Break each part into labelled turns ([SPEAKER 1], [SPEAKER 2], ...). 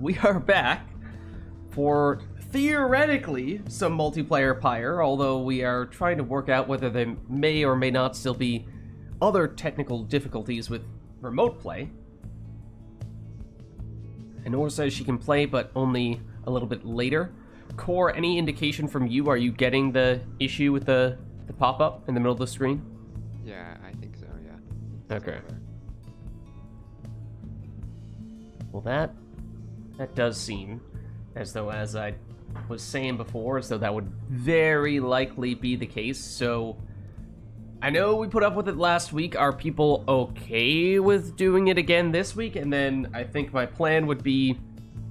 [SPEAKER 1] We are back for theoretically some multiplayer Pyre, although we are trying to work out whether there may or may not still be other technical difficulties with remote play. And Nora says she can play, but only a little bit later. Core, any indication from you? Are you getting the issue with the pop-up in the middle of the screen?
[SPEAKER 2] Yeah, I think so, yeah.
[SPEAKER 1] Okay. Well, that does seem as though, as I was saying before, as though that would very likely be the case. So I know we put up with it last week. Are people okay with doing it again this week? And then I think my plan would be,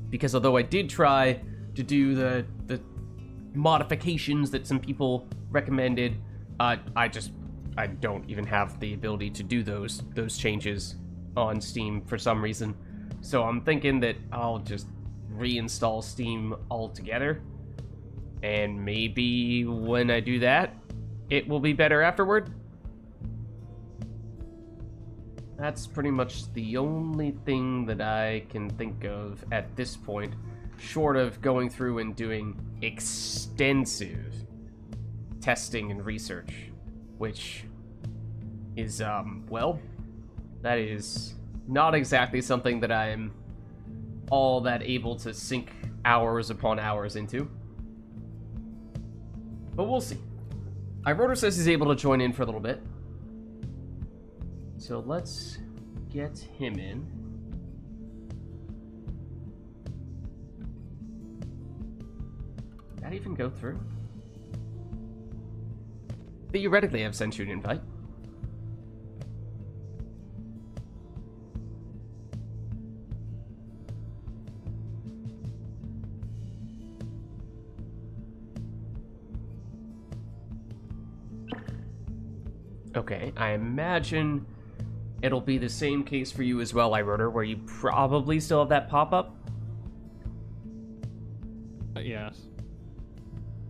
[SPEAKER 1] because although I did try to do the modifications that some people recommended, I don't even have the ability to do those changes on Steam for some reason. So I'm thinking that I'll just reinstall Steam altogether, and maybe when I do that, it will be better afterward. That's pretty much the only thing that I can think of at this point, short of going through and doing extensive testing and research, which is, well, that is not exactly something that I'm all that able to sink hours upon hours into. But we'll see. Rotor says he's able to join in for a little bit. So let's get him in. Did that even go through? Theoretically, I've sent you an invite. Okay, I imagine it'll be the same case for you as well, Rotor, where you probably still have that pop-up.
[SPEAKER 3] Yes.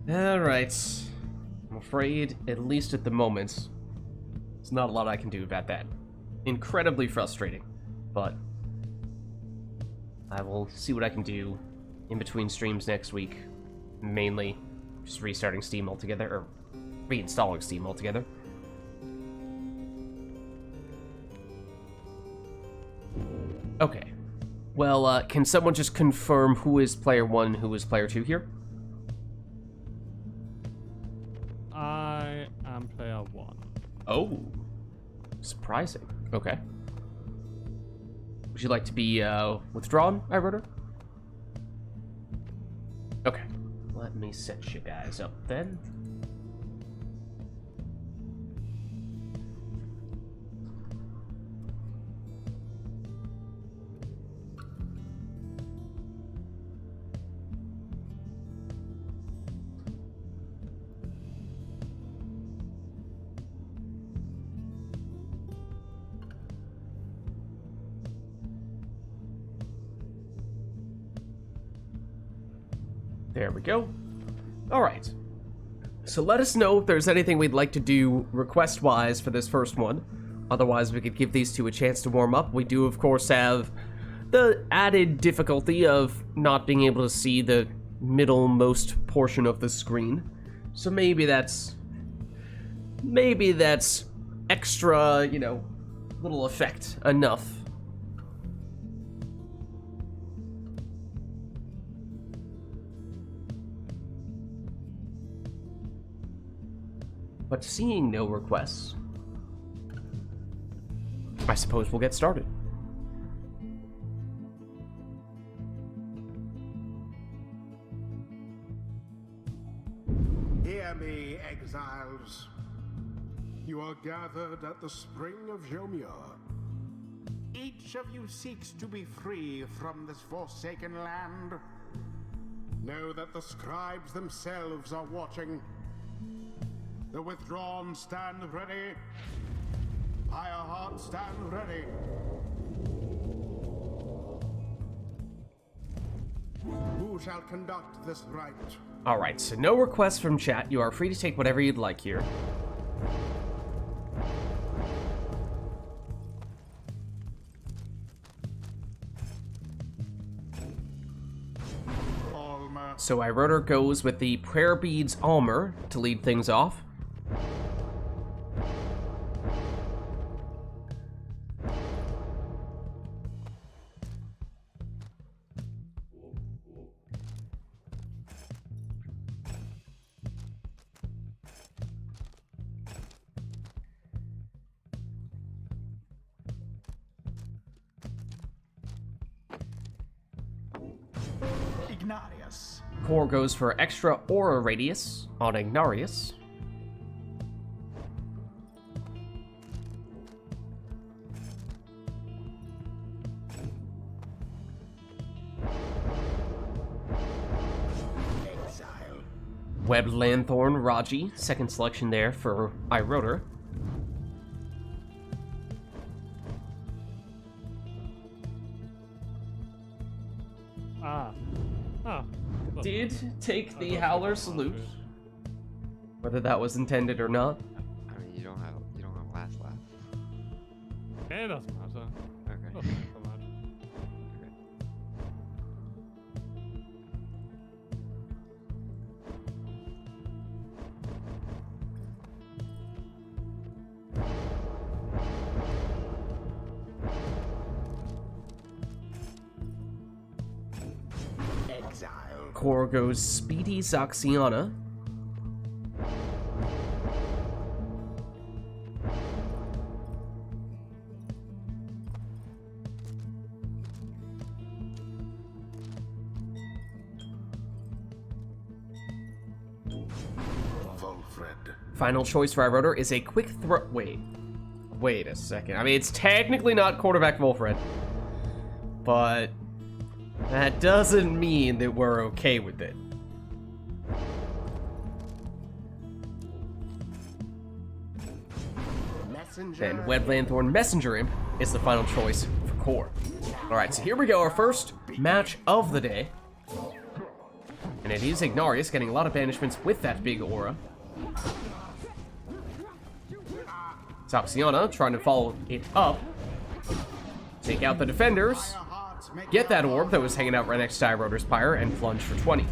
[SPEAKER 1] Alright. I'm afraid, at least at the moment, there's not a lot I can do about that. Incredibly frustrating, but I will see what I can do in between streams next week. Mainly just restarting Steam altogether, or reinstalling Steam altogether. Okay. Well, can someone just confirm who is player 1, who is player 2 here?
[SPEAKER 3] I am player 1.
[SPEAKER 1] Oh. Surprising. Okay. Would you like to be withdrawn, Rotor? Okay. Let me set you guys up then. There we go. Alright. So let us know if there's anything we'd like to do request-wise for this first one. Otherwise, we could give these two a chance to warm up. We do, of course, have the added difficulty of not being able to see the middlemost portion of the screen. So maybe that's extra, little effect enough. But seeing no requests, I suppose we'll get started.
[SPEAKER 4] Hear me, exiles. You are gathered at the spring of Jomur. Each of you seeks to be free from this forsaken land. Know that the scribes themselves are watching. The withdrawn stand ready. Pyre heart stand ready. Who shall conduct this rite?
[SPEAKER 1] Alright, so no requests from chat. You are free to take whatever you'd like here. So Iroder goes with the Prayer Beads Almer to lead things off.
[SPEAKER 4] Ignarius.
[SPEAKER 1] Core goes for extra aura radius on Ignarius.
[SPEAKER 4] Exile.
[SPEAKER 1] Webbed Lanthorn Raji, second selection there for Iroder.
[SPEAKER 3] Ah. Ah. Well,
[SPEAKER 1] Did take the
[SPEAKER 3] I
[SPEAKER 1] Howler
[SPEAKER 3] don't
[SPEAKER 1] salute,
[SPEAKER 3] know.
[SPEAKER 1] whether that was intended or not.
[SPEAKER 2] I mean, you don't have last laugh.
[SPEAKER 3] It doesn't matter.
[SPEAKER 2] Okay.
[SPEAKER 3] Doesn't matter so much.
[SPEAKER 2] Okay.
[SPEAKER 4] Exile.
[SPEAKER 1] Core goes Speedy Zaxiana.
[SPEAKER 4] Volfred.
[SPEAKER 1] Final choice for Iroder is a quick throw. Wait a second. I mean, it's technically not quarterback Volfred, but that doesn't mean that we're okay with it.
[SPEAKER 4] Messenger.
[SPEAKER 1] Then Web Lanthorn Messenger Imp is the final choice for Core. Alright, so here we go, our first match of the day. And it is Ignarius getting a lot of banishments with that big aura. Zapsiana trying to follow it up. Take out the defenders. Get that orb that was hanging out right next to Iroder's Pyre and plunge for 20.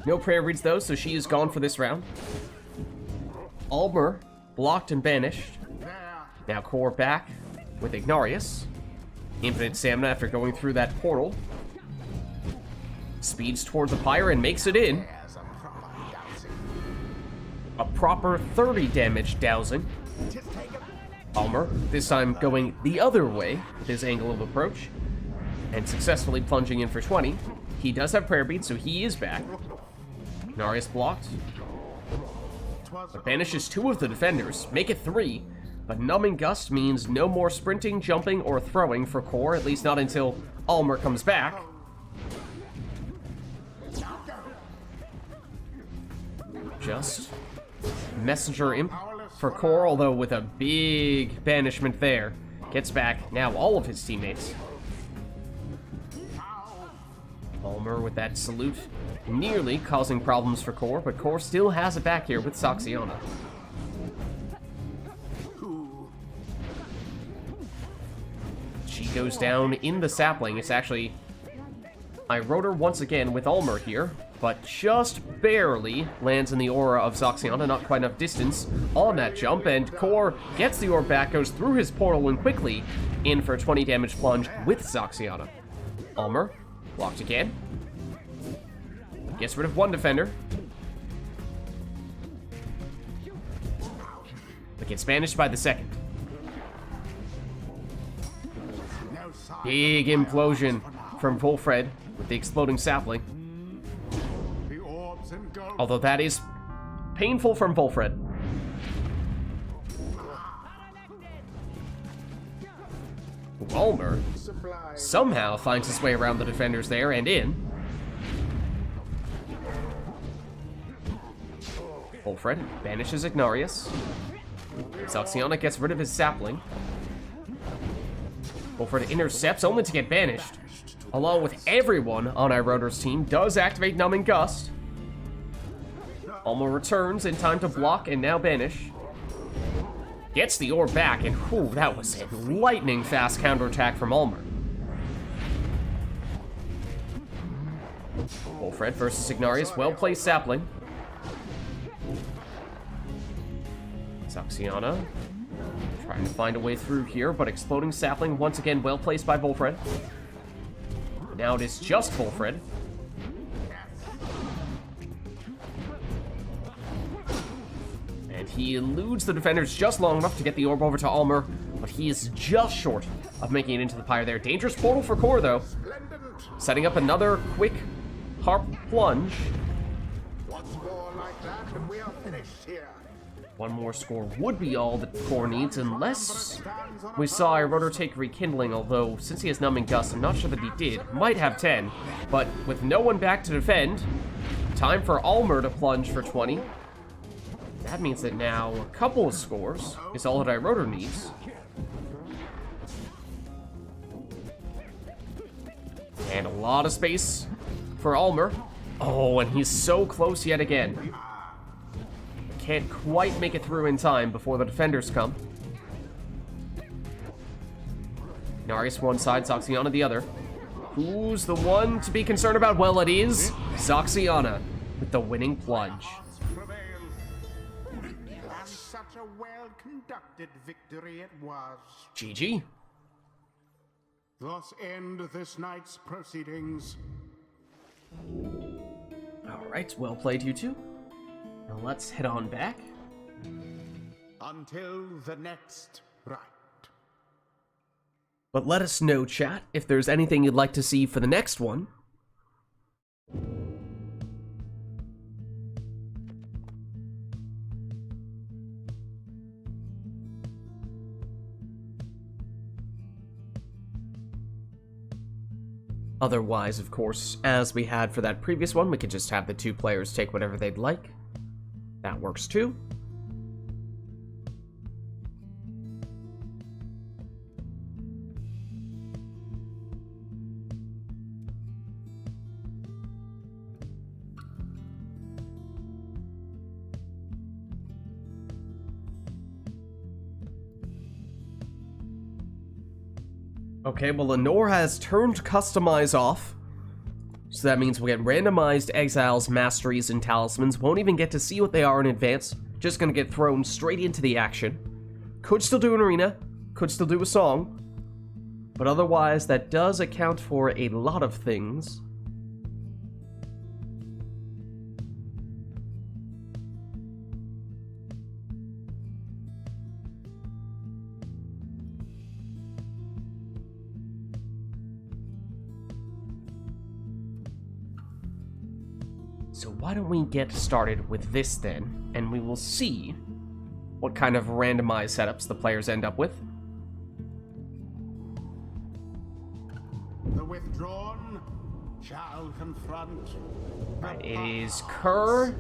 [SPEAKER 1] No prayer reads though, so she is gone for this round. Almer blocked and banished. Now Core back with Ignarius. Infinite stamina after going through that portal. Speeds toward the Pyre and makes it in.
[SPEAKER 4] There's a proper dousing.
[SPEAKER 1] A proper 30 damage dousing.
[SPEAKER 4] Just take it.
[SPEAKER 1] Almer, this time going the other way with his angle of approach. And successfully plunging in for 20. He does have prayer beads, so he is back. Ignarius blocked. But banishes 2 of the defenders, make it 3. But Numbing Gust means no more sprinting, jumping, or throwing for Core, at least not until Almer comes back. Just Messenger Imp for Core, although with a big banishment there. Gets back now all of his teammates. Almer with that salute, nearly causing problems for Core, but Core still has it back here with Saxiana. She goes down in the sapling. It's actually Iroder once again with Almer here, but just barely lands in the aura of Zaxiana, not quite enough distance on that jump, and Core gets the orb back, goes through his portal and quickly in for a 20 damage plunge with Zaxiana. Almer, blocked again. Gets rid of one defender. But gets banished by the second. Big implosion from Volfred with the exploding sapling.
[SPEAKER 4] The orbs engulf.
[SPEAKER 1] Although that is painful from Volfred. Almer
[SPEAKER 4] Supplies.
[SPEAKER 1] somehow finds his way around the defenders there and in. Volfred banishes Ignarius. Zaxiana gets rid of his sapling. Volfred intercepts only to get banished. Along with everyone on Iroder's team, does activate Numbing Gust. Almer returns in time to block and now banish. Gets the orb back, and whew, that was a lightning fast counterattack from Almer. Wolfred versus Ignarius. Well-placed sapling. Saxiana trying to find a way through here, but exploding sapling once again well-placed by Wolfred. Now it is just Wolfred. And he eludes the defenders just long enough to get the orb over to Almer, but he is just short of making it into the pyre there. Dangerous portal for Core, though. Setting up another quick harp plunge.
[SPEAKER 4] Once more like that, and we are finished here.
[SPEAKER 1] One more score would be all that Core needs, unless we saw Iroder take Rekindling, although since he has Numbing Gust, I'm not sure that he did. Might have 10, but with no one back to defend, time for Almer to plunge for 20. That means that now a couple of scores is all that Iroder needs. And a lot of space for Almer. Oh, and he's so close yet again. Can't quite make it through in time before the defenders come. Narius one side, Saxiana the other. Who's the one to be concerned about? Well, it is Saxiana with the winning plunge.
[SPEAKER 4] And such a well-conducted victory it was.
[SPEAKER 1] GG.
[SPEAKER 4] Thus end this night's proceedings.
[SPEAKER 1] Alright, well played, you two. Now let's head on back.
[SPEAKER 4] Until the next rite.
[SPEAKER 1] But let us know, chat, if there's anything you'd like to see for the next one. Otherwise, of course, as we had for that previous one, we could just have the two players take whatever they'd like. That works too. Okay, well, Lenore has turned Customize off. So that means we'll get randomized exiles, masteries, and talismans. Won't even get to see what they are in advance. Just gonna get thrown straight into the action. Could still do an arena. Could still do a song. But otherwise, that does account for a lot of things. So why don't we get started with this then, and we will see what kind of randomized setups the players end up with.
[SPEAKER 4] The withdrawn shall confront.
[SPEAKER 1] Right, it is Kerr,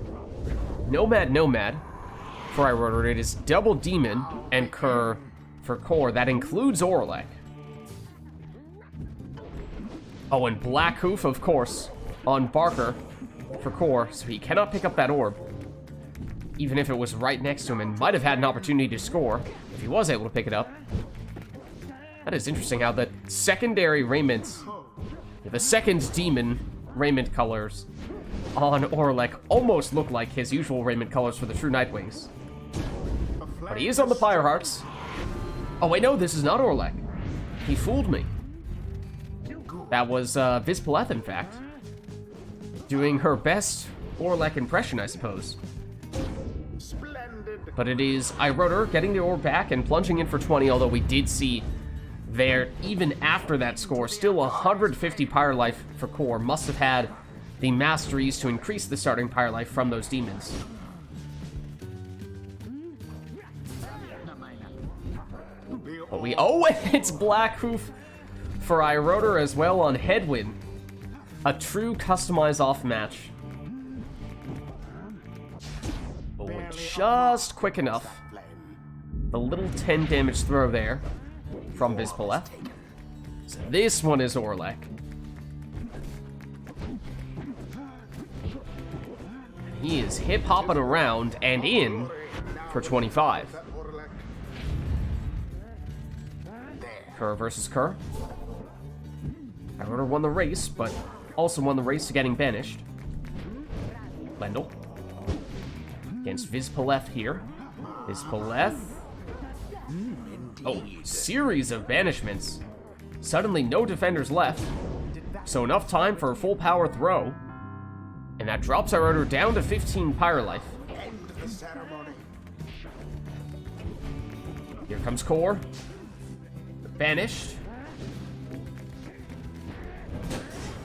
[SPEAKER 1] Nomad, for Iroder. It is Double Demon and Kerr for Core. That includes Orlek. Oh, and Black Hoof, of course, on Barker for Core, so he cannot pick up that orb. Even if it was right next to him and might have had an opportunity to score, if he was able to pick it up. That is interesting how the secondary raiments, the second demon raiment colors on Orlek almost look like his usual raiment colors for the true Nightwings. But he is on the Pyre Hearts. Oh wait, no, this is not Orlek. He fooled me. That was Vids, in fact. Doing her best Orlek impression, I suppose. But it is Iroder getting the orb back and plunging in for 20, although we did see there, even after that score, still 150 Pyre Life for Core. Must have had the masteries to increase the starting Pyre Life from those demons. But oh, it's Black Hoof for Iroder as well on Headwind. A true customize off match. Oh, just quick enough. The little 10 damage throw there from Vids. So this one is Orlek. He is hip-hopping around and in for 25. Kerr versus Kerr. Iroder won the race, but also won the race to getting banished. Lendl. Against Vizpaleth here. Vizpaleth. Oh, series of banishments. Suddenly no defenders left. So enough time for a full power throw. And that drops our order down to 15 Pyre life.
[SPEAKER 4] End the ceremony.
[SPEAKER 1] Here comes Core. Banished.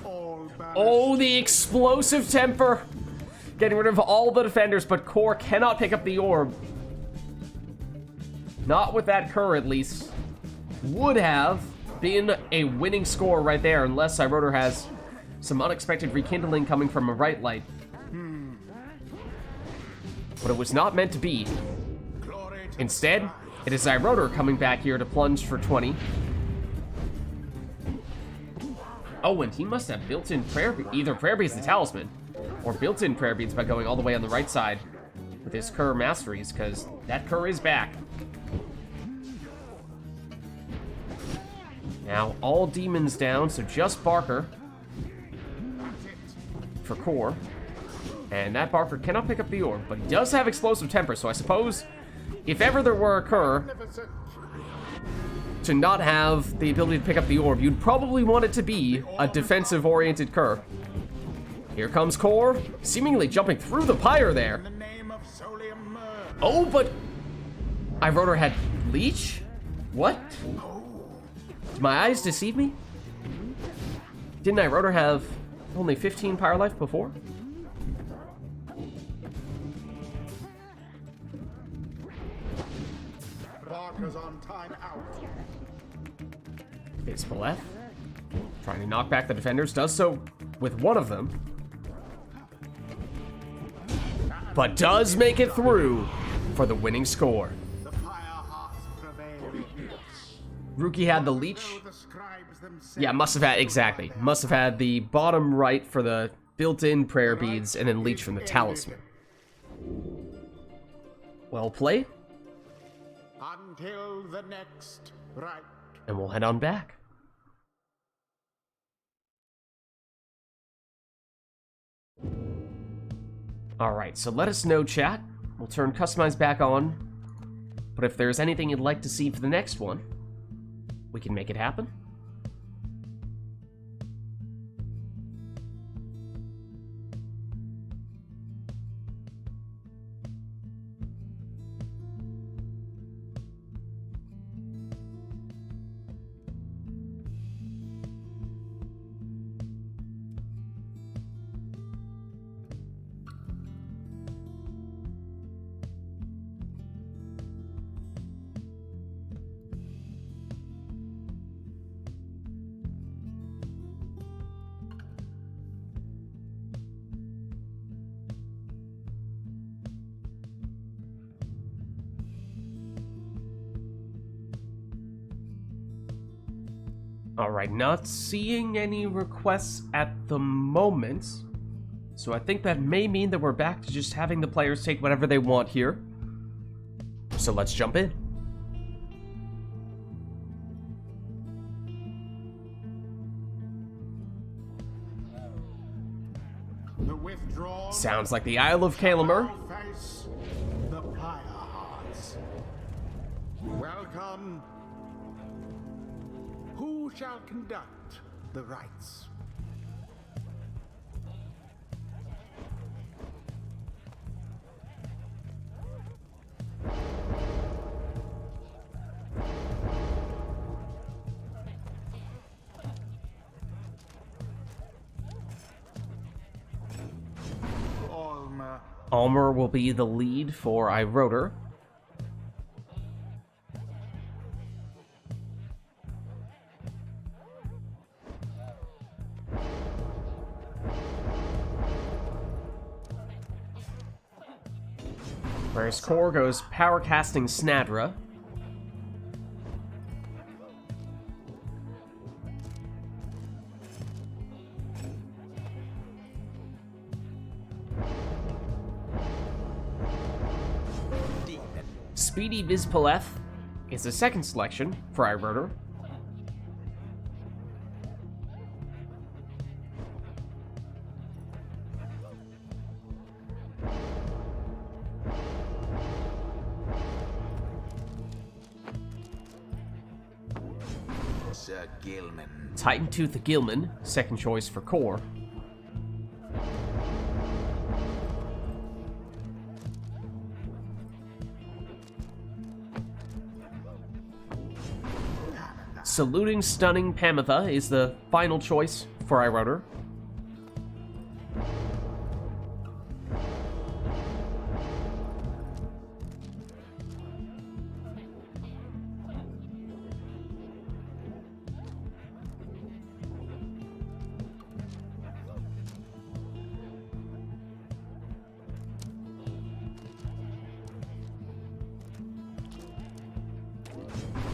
[SPEAKER 4] All banished.
[SPEAKER 1] Oh, the explosive temper. Getting rid of all the defenders, but Core cannot pick up the orb. Not with that Cur, at least. Would have been a winning score right there, unless Iroder has some unexpected rekindling coming from a RITE Light. But it was not meant to be.
[SPEAKER 4] Glory to
[SPEAKER 1] Instead, it is Iroder coming back here to plunge for 20. Oh, and he must have built-in either Prayer Beads the Talisman, or built-in Prayer Beads by going all the way on the right side with his Cur Masteries, because that Cur is back. Now, all demons down, so just Barker for Core. And that Barker cannot pick up the orb, but he does have Explosive Temper, so I suppose if ever there were a Cur
[SPEAKER 4] magnificent.
[SPEAKER 1] to not have the ability to pick up the orb, you'd probably want it to be a defensive-oriented Cur. Here comes Core, seemingly jumping through the Pyre there.
[SPEAKER 4] In the name of Solium Mur.
[SPEAKER 1] Oh, but Iroder had Leech? What? Did my eyes deceive me? Didn't Iroder have only 15 Pyre life before?
[SPEAKER 4] Barker's on time out.
[SPEAKER 1] Vizpaleth, trying to knock back the defenders, does so with one of them. But does make it through for the winning score.
[SPEAKER 4] The fire hearts prevail.
[SPEAKER 1] Rookie had the Leech.
[SPEAKER 4] Though the scribes themselves
[SPEAKER 1] Yeah, must have had, exactly. Must have had the bottom right for the built-in Prayer Beads and then Leech from the Talisman. Well played,
[SPEAKER 4] until the next rite.
[SPEAKER 1] and we'll head on back. Alright, so let us know, chat. We'll turn Customize back on. But if there's anything you'd like to see for the next one, we can make it happen. Alright, not seeing any requests at the moment. So I think that may mean that we're back to just having the players take whatever they want here. So let's jump in.
[SPEAKER 4] The withdrawn.
[SPEAKER 1] Sounds like the Isle of Kalamer.
[SPEAKER 4] Face the Pyre hearts. Welcome. Who shall conduct the rites? Alma.
[SPEAKER 1] Almer will be the lead for Iroder. Whereas Core goes Power Casting Snadra. Speedy Vizpaleth is the second selection for Iroder.
[SPEAKER 4] Sir Gilman.
[SPEAKER 1] Titan Tooth Gilman, second choice for Core. Saluting Stunning Pamitha is the final choice for Iroder.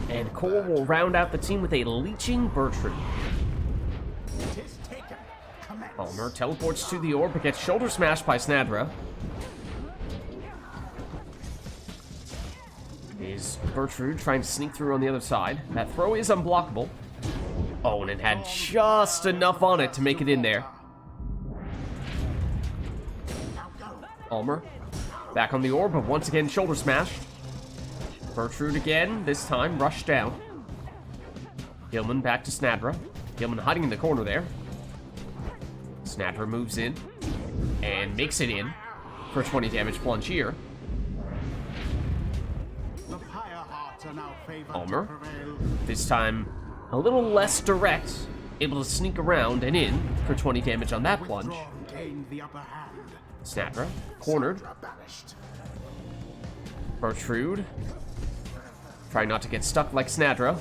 [SPEAKER 1] And Core will round out the team with a Leeching Bertrude.
[SPEAKER 4] Tis taken. Commence.
[SPEAKER 1] Palmer teleports to the orb but gets shoulder smashed by Snadra. Is Bertrude trying to sneak through on the other side. That throw is unblockable. Oh, and it had just enough on it to make it in there. Palmer back on the orb, but once again shoulder smashed. Bertrude again, this time rushed down. Gilman back to Snadra. Gilman hiding in the corner there. Snadra moves in and makes it in for 20 damage plunge here.
[SPEAKER 4] The Pyre hearts are now favored
[SPEAKER 1] Palmer.
[SPEAKER 4] to prevail.
[SPEAKER 1] This time a little less direct, able to sneak around and in for 20 damage on that plunge.
[SPEAKER 4] Withdrawn gained the upper hand.
[SPEAKER 1] Snadra cornered.
[SPEAKER 4] Sandra banished.
[SPEAKER 1] Bertrude trying not to get stuck like Snadra.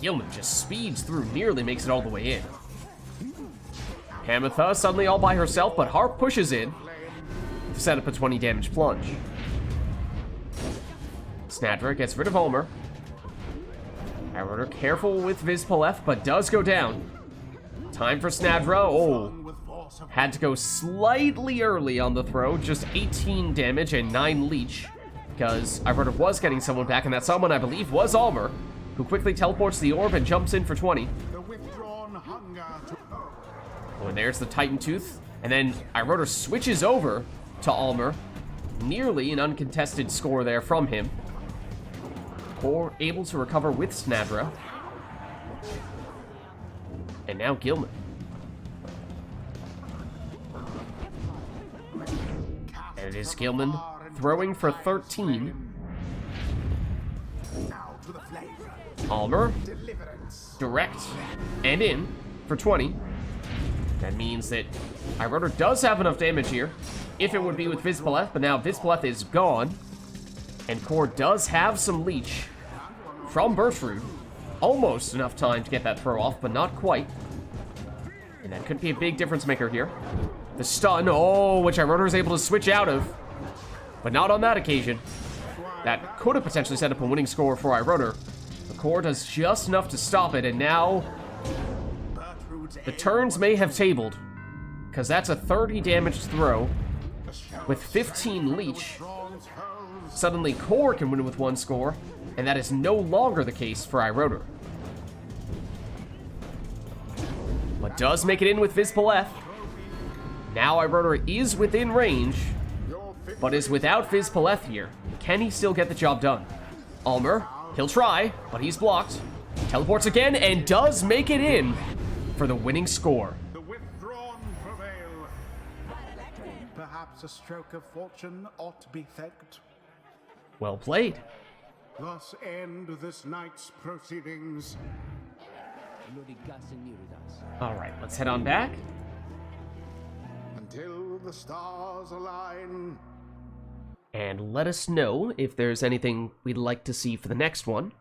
[SPEAKER 1] Gilman just speeds through, nearly makes it all the way in. Pamitha suddenly all by herself, but Harp pushes in to set up a 20 damage plunge. Snadra gets rid of Homer. Iroder careful with Vizpalef, but does go down. Time for Snadra. Oh,
[SPEAKER 4] With force of
[SPEAKER 1] had to go slightly early on the throw, just 18 damage and 9 leech, because Iroder was getting someone back, and that someone, I believe, was Almer, who quickly teleports the orb and jumps in for 20.
[SPEAKER 4] the withdrawn hunger to
[SPEAKER 1] Oh, and there's the Titan Tooth, and then Iroder switches over to Almer. Nearly an uncontested score there from him. Core able to recover with Snadra. And now Gilman. And it is Gilman throwing for 13.
[SPEAKER 4] now to the flame.
[SPEAKER 1] Almer
[SPEAKER 4] Deliverance.
[SPEAKER 1] direct and in for 20. That means that Iroder does have enough damage here, if it would be with Vizpaleth, but now Vizpaleth is gone. And Core does have some leech from Bertrude. Almost enough time to get that throw off, but not quite. And that could be a big difference maker here. The stun, oh, which Iroder is able to switch out of, but not on that occasion. That could have potentially set up a winning score for Iroder. The Core does just enough to stop it, and now
[SPEAKER 4] Bertrude's
[SPEAKER 1] the turns may have tabled, because that's a 30 damage throw with 15 leech.
[SPEAKER 4] Throne's hurls.
[SPEAKER 1] Suddenly Core can win with one score, and that is no longer the case for Iroder. But does make it in with Vizpaleth. Now Iroder is within range,
[SPEAKER 4] Your victory.
[SPEAKER 1] but is without Vizpaleth here. Can he still get the job done? Almer, he'll try, but he's blocked. Teleports again and does make it in for the winning score.
[SPEAKER 4] The withdrawn prevail. Perhaps a stroke of fortune ought to be thanked.
[SPEAKER 1] Well played.
[SPEAKER 4] Thus end this night's proceedings.
[SPEAKER 1] All right, let's head on back.
[SPEAKER 4] Until the stars align.
[SPEAKER 1] And let us know if there's anything we'd like to see for the next one.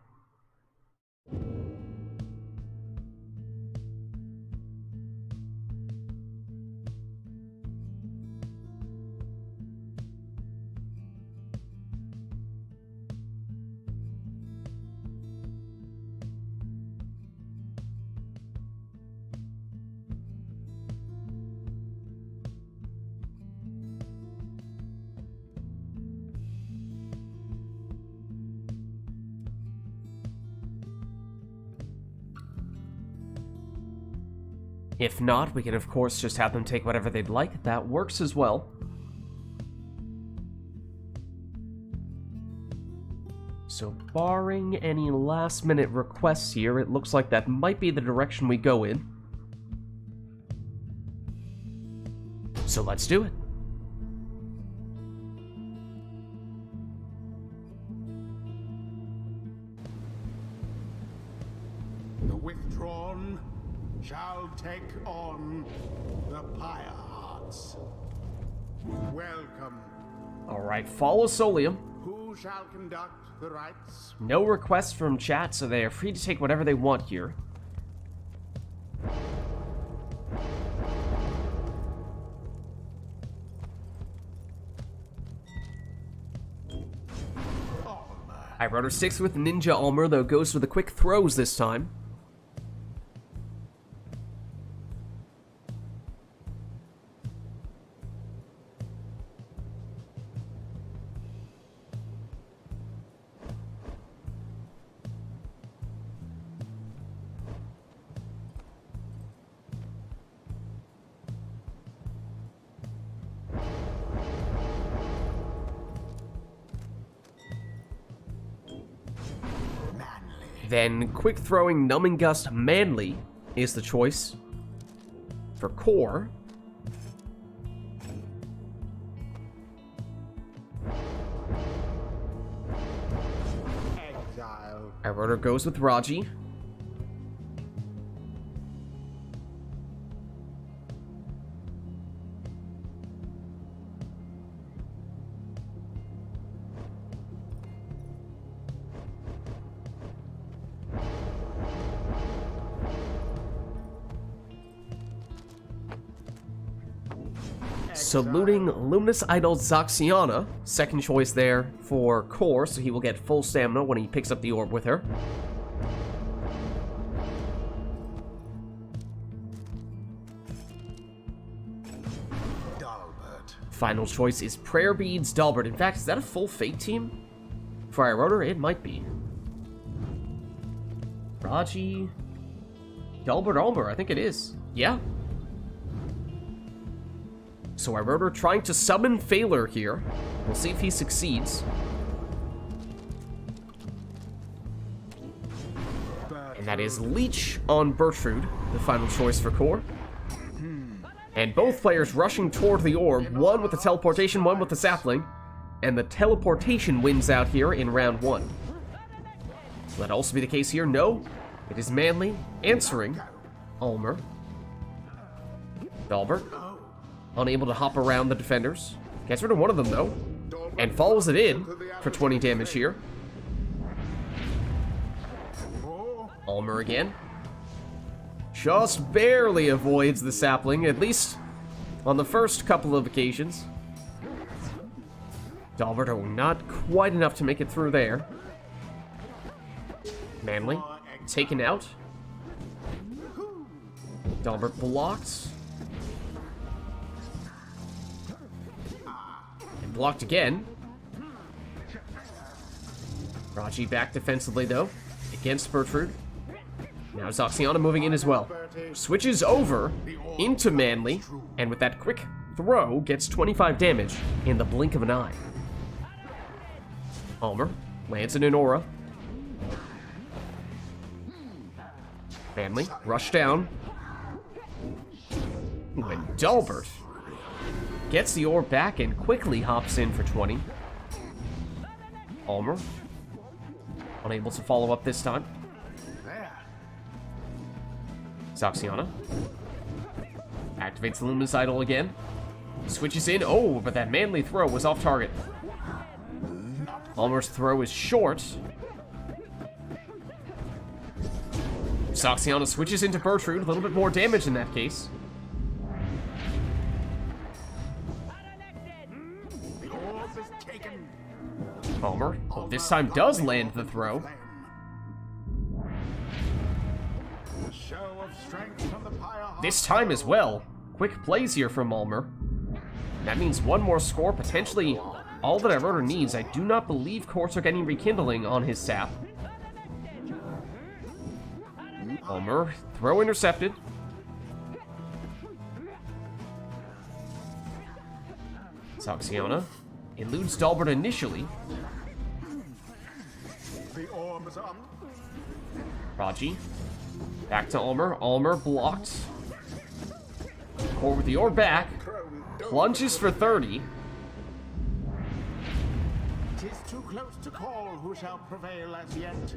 [SPEAKER 1] If not, we can of course just have them take whatever they'd like. That works as well. So barring any last-minute requests here, it looks like that might be the direction we go in. So let's do it.
[SPEAKER 4] The withdrawn shall take on the Pyre Hearts. Welcome.
[SPEAKER 1] Alright, follow Solium.
[SPEAKER 4] Who shall conduct the rites?
[SPEAKER 1] No requests from chat, so they are free to take whatever they want here. Iroder sticks with Ninja Almer, though goes for the quick throws this time. Then quick throwing Numbing Gust Manly is the choice for core.
[SPEAKER 4] Exile.
[SPEAKER 1] Iroder goes with Raji. Saluting Luminous Idol Zaxiana, second choice there for core, so he will get full stamina when he picks up the orb with her.
[SPEAKER 4] Dalbert.
[SPEAKER 1] Final choice is Prayer Beads Dalbert. In fact, is that a full Fate team? For Iroder, it might be. Raji... Dalbert Almer, I think it is. Yeah. So Iroder trying to summon Phaler here. We'll see if he succeeds. And that is Leech on Bertrude, the final choice for core. And both players rushing toward the orb, one with the teleportation, one with the sapling. And the teleportation wins out here in round 1. Will that also be the case here? No. It is Manly answering Almer. Dalbert, unable to hop around the defenders. Gets rid of one of them, though. And follows it in for 20 damage here. Almer again. Just barely avoids the sapling, at least on the first couple of occasions. Dalbert, oh, not quite enough to make it through there. Manly, taken out. Dalbert blocked. And blocked again. Raji back defensively, though, against Bertrude. Now Zaxiana moving in as well. Switches over into Manly, and with that quick throw, gets 25 damage in the blink of an eye. Almer lands in an aura. Manly, rush down. And Dalbert gets the orb back and quickly hops in for 20. Almer, unable to follow up this time. Zaxiana activates the Luminous Idol again. Switches in. Oh, but that Manly throw was off target. Almer's throw is short. Zaxiana switches into Bertrude. A little bit more damage in that case. Almer, oh, this time does land the throw. This time as well. Quick plays here from Almer. That means one more score, potentially all that Iroder needs. I do not believe Courts are getting rekindling on his sap. Almer, throw intercepted. Zaxiana eludes Dalbert initially.
[SPEAKER 4] The orbs up.
[SPEAKER 1] Raji. Back to Ulmer. Ulmer blocked. Core with the orb back. Plunges for 30.
[SPEAKER 4] Tis too close to call who shall prevail as yet.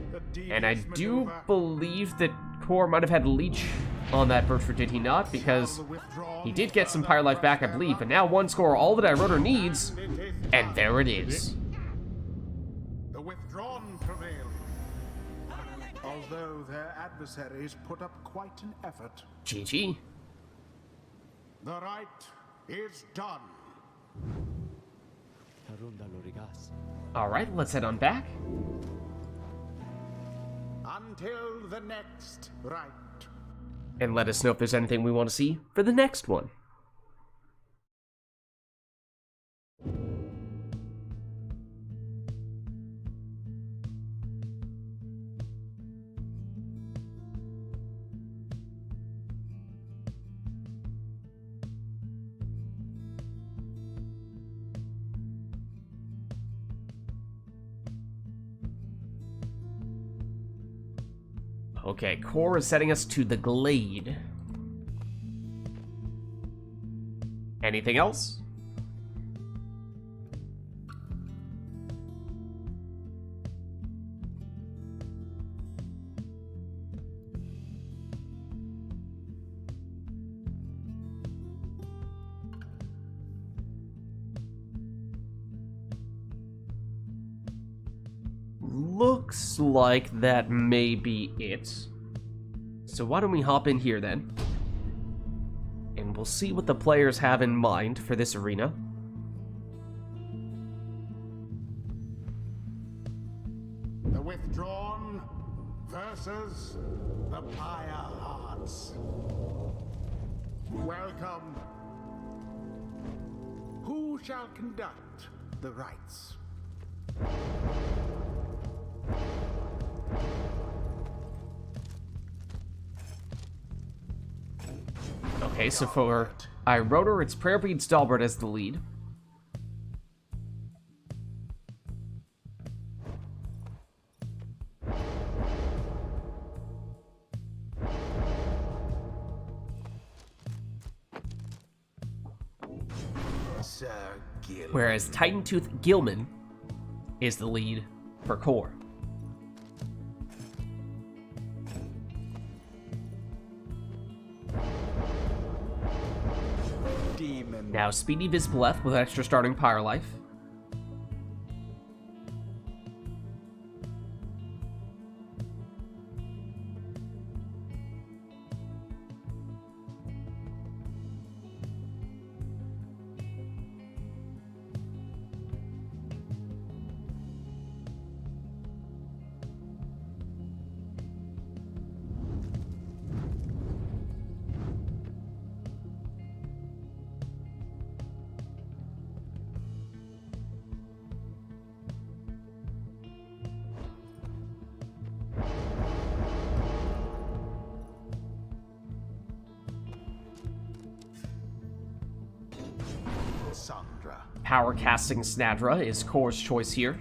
[SPEAKER 1] And I do believe that Core might have had Leech on that Bertford, did he not? Because he did get some Pyre life back, I believe. But now one score, all that Irotor needs. And there it is.
[SPEAKER 4] The withdrawn prevail. Although their adversaries put up quite an effort.
[SPEAKER 1] GG.
[SPEAKER 4] The rite is done.
[SPEAKER 1] Alright, let's head on back.
[SPEAKER 4] Until the next rite.
[SPEAKER 1] And let us know if there's anything we want to see for the next one. Okay, Core is setting us to the Glade. Anything else? Looks like that may be it. So why don't we hop in here then? And we'll see what the players have in mind for this arena.
[SPEAKER 4] The withdrawn versus the Pyre Hearts. Welcome. Who shall conduct the rites?
[SPEAKER 1] Okay, so for Irotor, it's Prayer Bead Stalwart as the lead.
[SPEAKER 4] Sir Gil.
[SPEAKER 1] Whereas Titan Tooth Gilman is the lead for Core.
[SPEAKER 4] Demon.
[SPEAKER 1] Now Speedy Vispleth with extra starting Pyre life.
[SPEAKER 4] Sandra.
[SPEAKER 1] Power casting Snadra is Core's choice here.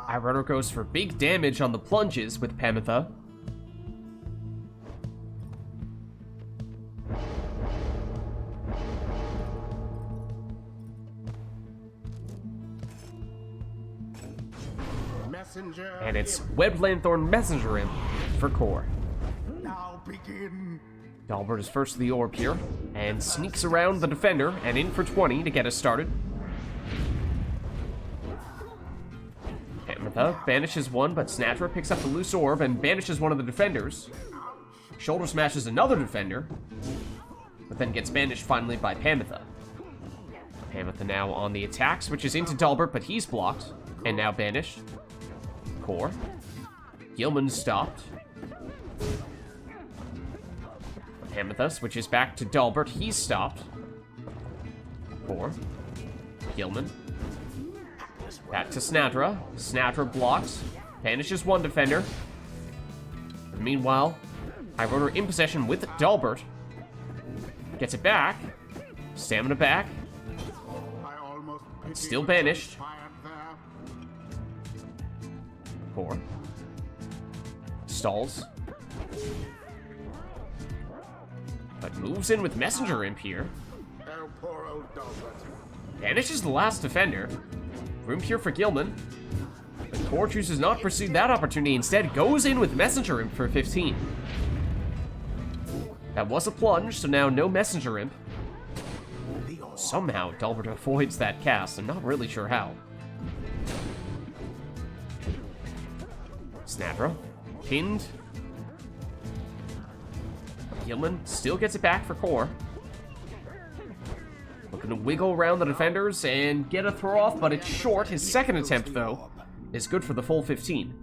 [SPEAKER 1] Irotor goes for big damage on the plunges with Pamitha.
[SPEAKER 4] Messenger.
[SPEAKER 1] And it's Webbed Lanthorn Messenger Imp for Core.
[SPEAKER 4] Now begin
[SPEAKER 1] Dalbert is first to the orb here, and sneaks around the defender and in for 20 to get us started. Pamitha banishes one, but Snatra picks up the loose orb and banishes one of the defenders. Shoulder smashes another defender, but then gets banished finally by Pamitha. Pamitha now on the attack, switches into Dalbert, but he's blocked, and now banished. Core. Gilman stopped. Pamitha switches back to Dalbert, he's stopped. Core. Gilman. Back to Snatra. Snatra blocks, banishes one defender. Meanwhile, Iroder in possession with Dalbert. Gets it back. Stamina back. Still banished. Core. Stalls. But moves in with Messenger Imp here. Banishes the last defender. Room here for Gilman. But Core chooses not to pursue that opportunity. Instead, goes in with Messenger Imp for 15. That was a plunge, so now no Messenger Imp. Somehow, Dalbert avoids that cast. I'm not really sure how. Snatra. Pinned. Gilman still gets it back for Core. Looking to wiggle around the defenders and get a throw off, but it's short. His second attempt, though, is good for the full 15.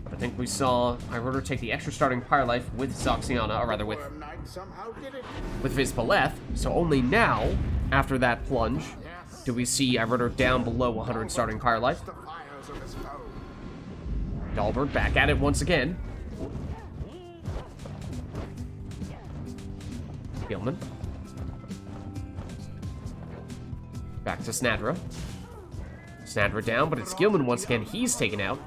[SPEAKER 1] I think we saw Iroder take the extra starting Pyre life with Zoxiana, or rather with Vids Beleth. So only now, after that plunge, do we see Iroder down below 100 starting Pyre life. Dalbert back at it once again. Gilman. Back to Snatra. Snatra down, but it's Gilman once again. He's taken out.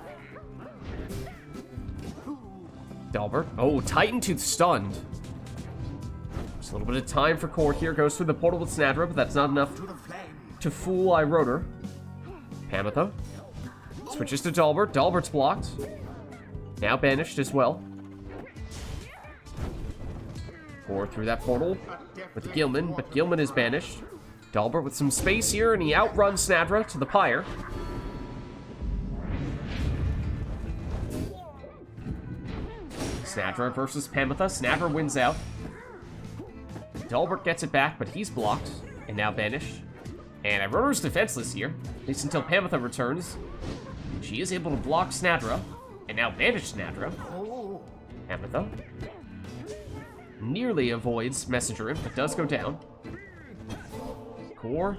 [SPEAKER 1] Dalbert. Oh, Titan Tooth stunned. Just a little bit of time for Core here. Goes through the portal with Snatra, but that's not enough to fool Iroder. Pamitha. Switches to Dalbert. Dalbert's blocked. Now banished as well. Core through that portal with Gilman, but Gilman is banished. Dalbert with some space here, and he outruns Snatra to the Pyre. Snatra versus Pamitha. Snatra wins out. Dalbert gets it back, but he's blocked, and now banished. And Iroder's defenseless here, at least until Pamitha returns. She is able to block Snatra, and now banish Snatra. Pamitha nearly avoids Messenger Imp, but does go down. Core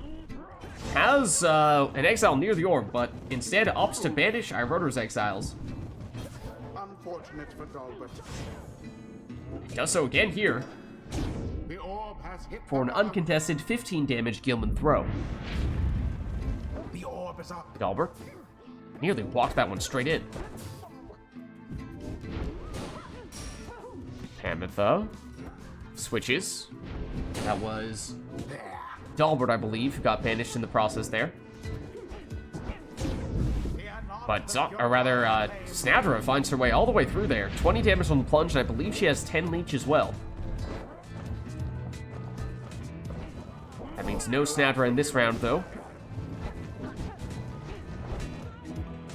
[SPEAKER 1] has an exile near the orb, but instead opts to banish Iroder's exiles.
[SPEAKER 4] Unfortunate for Dalbert.
[SPEAKER 1] Does so again here
[SPEAKER 4] The orb has hit
[SPEAKER 1] for an uncontested 15 damage Gilman throw.
[SPEAKER 4] The orb is up.
[SPEAKER 1] Dalbert nearly walked that one straight in. Pamitha switches. That was Dalbert, I believe, who got banished in the process there. But, Snatra finds her way all the way through there. 20 damage on the plunge, and I believe she has 10 leech as well. That means no Snatra in this round, though.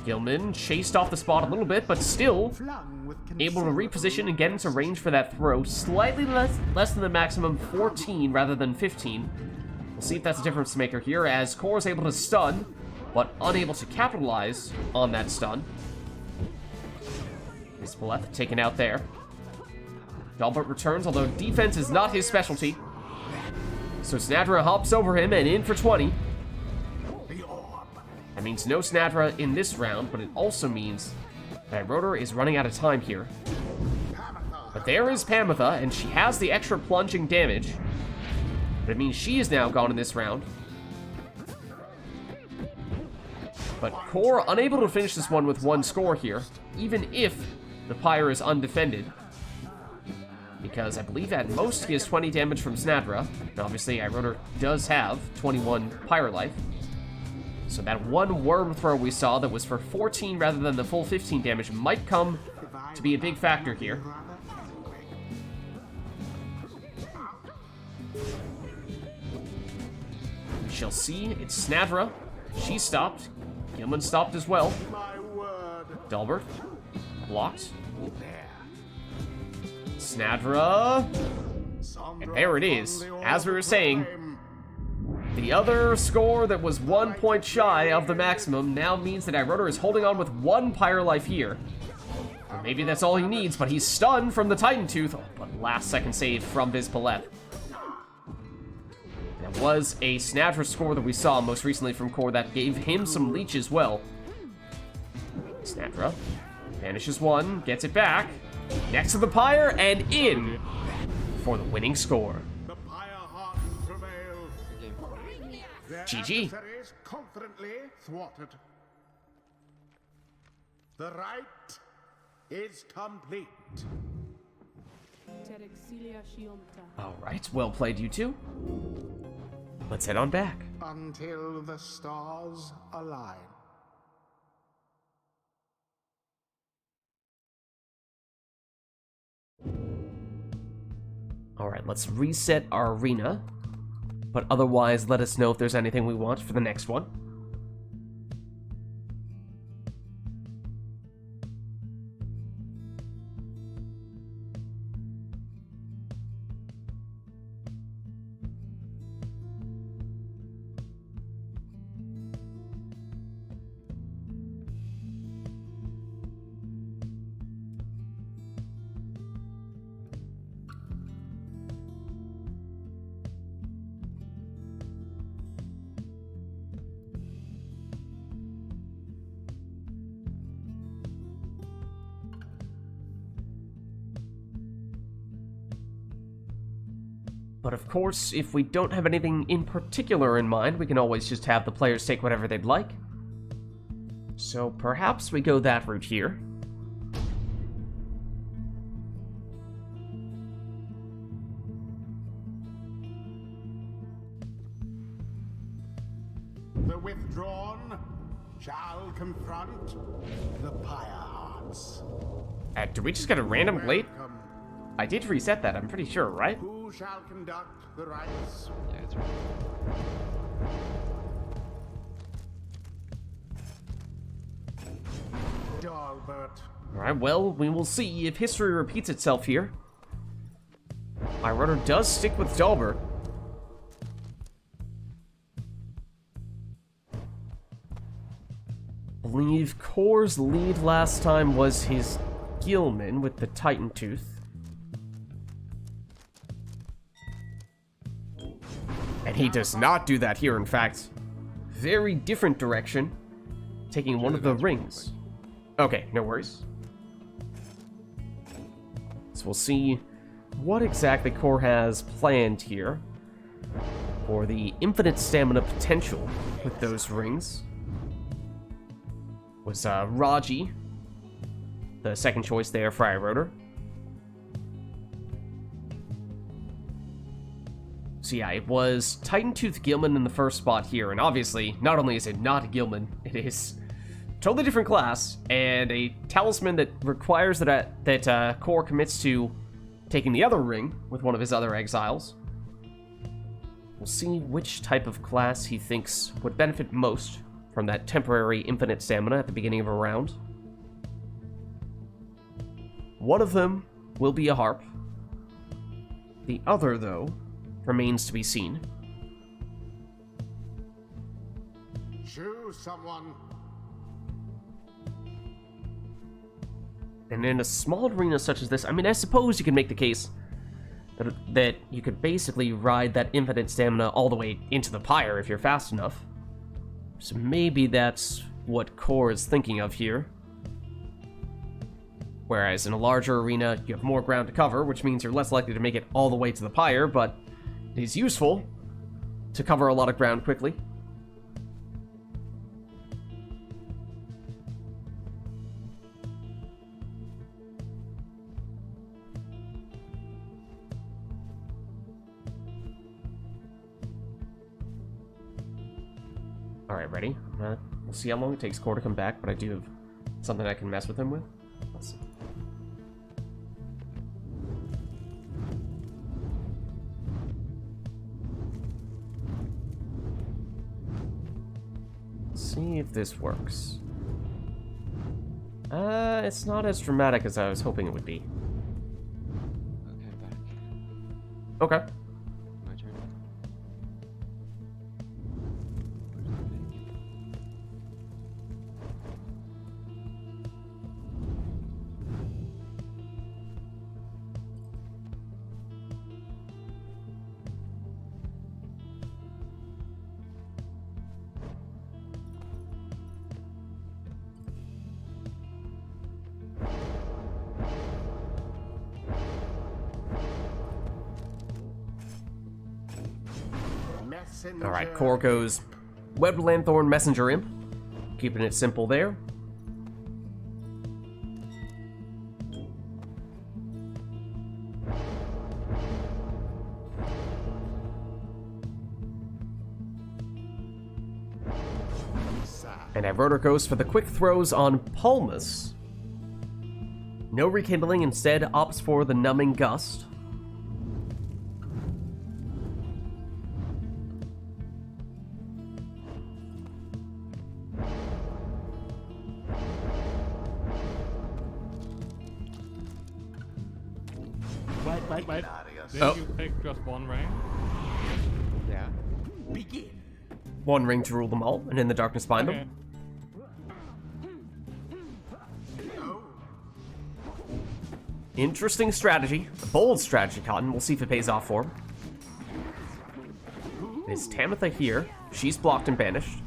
[SPEAKER 1] Gilman chased off the spot a little bit, but still able to reposition and get into range for that throw. Slightly less than the maximum 14 rather than 15. We'll see if that's a difference maker here, as Core is able to stun, but unable to capitalize on that stun. Vids Beleth taken out there. Dalbert returns, although defense is not his specialty. So Snatra hops over him and in for 20. That means no Snatra in this round, but it also means that Iroder is running out of time here. But there is Pamitha, and she has the extra plunging damage. But it means she is now gone in this round. But Core unable to finish this one with one score here, even if the Pyre is undefended. Because I believe at most he has 20 damage from Snatra. And obviously Iroder does have 21 Pyre life. So that one worm throw we saw that was for 14 rather than the full 15 damage might come to be a big factor here. shall see. It's Snadra. She stopped. Gilman stopped as well.
[SPEAKER 4] My word.
[SPEAKER 1] Delbert. Blocked.
[SPEAKER 4] There.
[SPEAKER 1] Snadra. And there it is. As we were saying, the other score that was 1 point shy of the maximum now means that Iroder is holding on with 1 Pyre life here. Or maybe that's all he needs, but he's stunned from the Titan Tooth. Oh, but last second save from Vids. That was a Snadra score that we saw most recently from Core that gave him some leech as well. Snadra vanishes 1, gets it back, next to the Pyre, and in for the winning score.
[SPEAKER 4] The Pyre heart prevail. Their
[SPEAKER 1] GG.
[SPEAKER 4] adversaries confidently thwarted. The rite is complete.
[SPEAKER 1] Alright, well played, you two. Let's head on back.
[SPEAKER 4] Until the stars align.
[SPEAKER 1] Alright, let's reset our arena. But otherwise, let us know if there's anything we want for the next one. But of course, if we don't have anything in particular in mind, we can always just have the players take whatever they'd like. So perhaps we go that route here.
[SPEAKER 4] The withdrawn shall confront the Pyre hearts.
[SPEAKER 1] Did we just get a random glade?
[SPEAKER 4] Welcome.
[SPEAKER 1] I did reset that, I'm pretty sure, right?
[SPEAKER 4] Who shall conduct the rites?
[SPEAKER 2] Yeah, it's right.
[SPEAKER 4] Dalbert.
[SPEAKER 1] Alright, well, we will see if history repeats itself here. My rudder does stick with Dalbert. I believe Core's lead last time was his Gilman with the Titan Tooth. And he does not do that here, in fact. Very different direction. Taking one of the rings. Okay, no worries. So we'll see what exactly Core has planned here for the infinite stamina potential with those rings. Was Raji the second choice there for Iroder. So yeah, it was Titan Tooth Gilman in the first spot here, and obviously, not only is it not Gilman, it is totally different class, and a talisman that requires that Core commits to taking the other ring with one of his other exiles. We'll see which type of class he thinks would benefit most from that temporary infinite stamina at the beginning of a round. One of them will be a harp. The other, though, remains to be seen.
[SPEAKER 4] Choose someone.
[SPEAKER 1] And in a small arena such as this, I mean, I suppose you could make the case that you could basically ride that infinite stamina all the way into the Pyre if you're fast enough. So maybe that's what Core is thinking of here. Whereas in a larger arena, you have more ground to cover, which means you're less likely to make it all the way to the Pyre, but it is useful to cover a lot of ground quickly. Alright, ready? We'll see how long it takes Core to come back, but I do have something I can mess with him with. Let's see. Let's see if this works. It's not as dramatic as I was hoping it would be.
[SPEAKER 2] Okay, back.
[SPEAKER 1] Okay.
[SPEAKER 2] My turn.
[SPEAKER 1] Alright, Core goes Webbed Lanthorn Messenger Imp. Keeping it simple there. And Iroder goes for the quick throws on Palmas. No rekindling, instead opts for the Numbing Gust.
[SPEAKER 3] Wait. Did
[SPEAKER 1] Oh.
[SPEAKER 3] you pick just one ring?
[SPEAKER 2] Yeah.
[SPEAKER 4] Begin.
[SPEAKER 1] One ring to rule them all, and in the darkness bind
[SPEAKER 3] Okay.
[SPEAKER 1] them. Interesting strategy. A bold strategy, Cotton. We'll see if it pays off for him. Is Tamitha here? She's blocked and banished.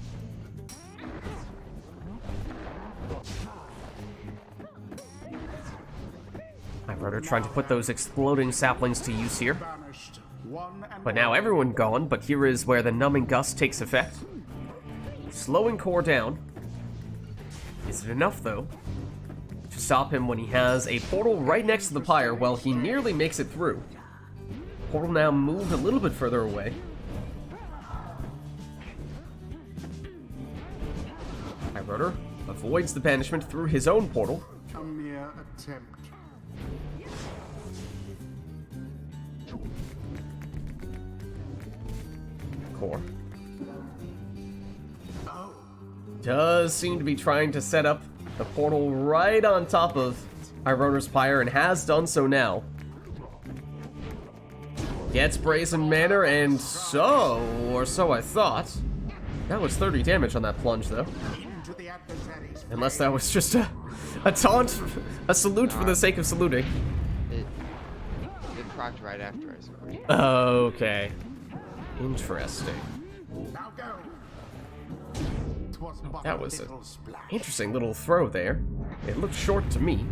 [SPEAKER 1] Iroder trying to put those exploding saplings to use here.
[SPEAKER 4] Banished. One and
[SPEAKER 1] But now everyone gone, but here is where the Numbing Gust takes effect. Slowing Core down. Is it enough, though, to stop him when he has a portal right next to the Pyre? Well, he nearly makes it through. Portal now moved a little bit further away. Iroder avoids the banishment through his own portal.
[SPEAKER 4] a mere attempt.
[SPEAKER 1] Core does seem to be trying to set up the portal right on top of Iroder's Pyre, and has done so now. Gets Brazen Manor, and or so I thought. That was 30 damage on that plunge, though.
[SPEAKER 4] Into the adversary's
[SPEAKER 1] Unless that was just a taunt, a salute for the sake of saluting.
[SPEAKER 2] It procced right after I scored.
[SPEAKER 1] Okay. Interesting.
[SPEAKER 4] Now go. 'Twas but
[SPEAKER 1] That
[SPEAKER 4] a
[SPEAKER 1] was a
[SPEAKER 4] little splash.
[SPEAKER 1] interesting little throw there. It looked short to me.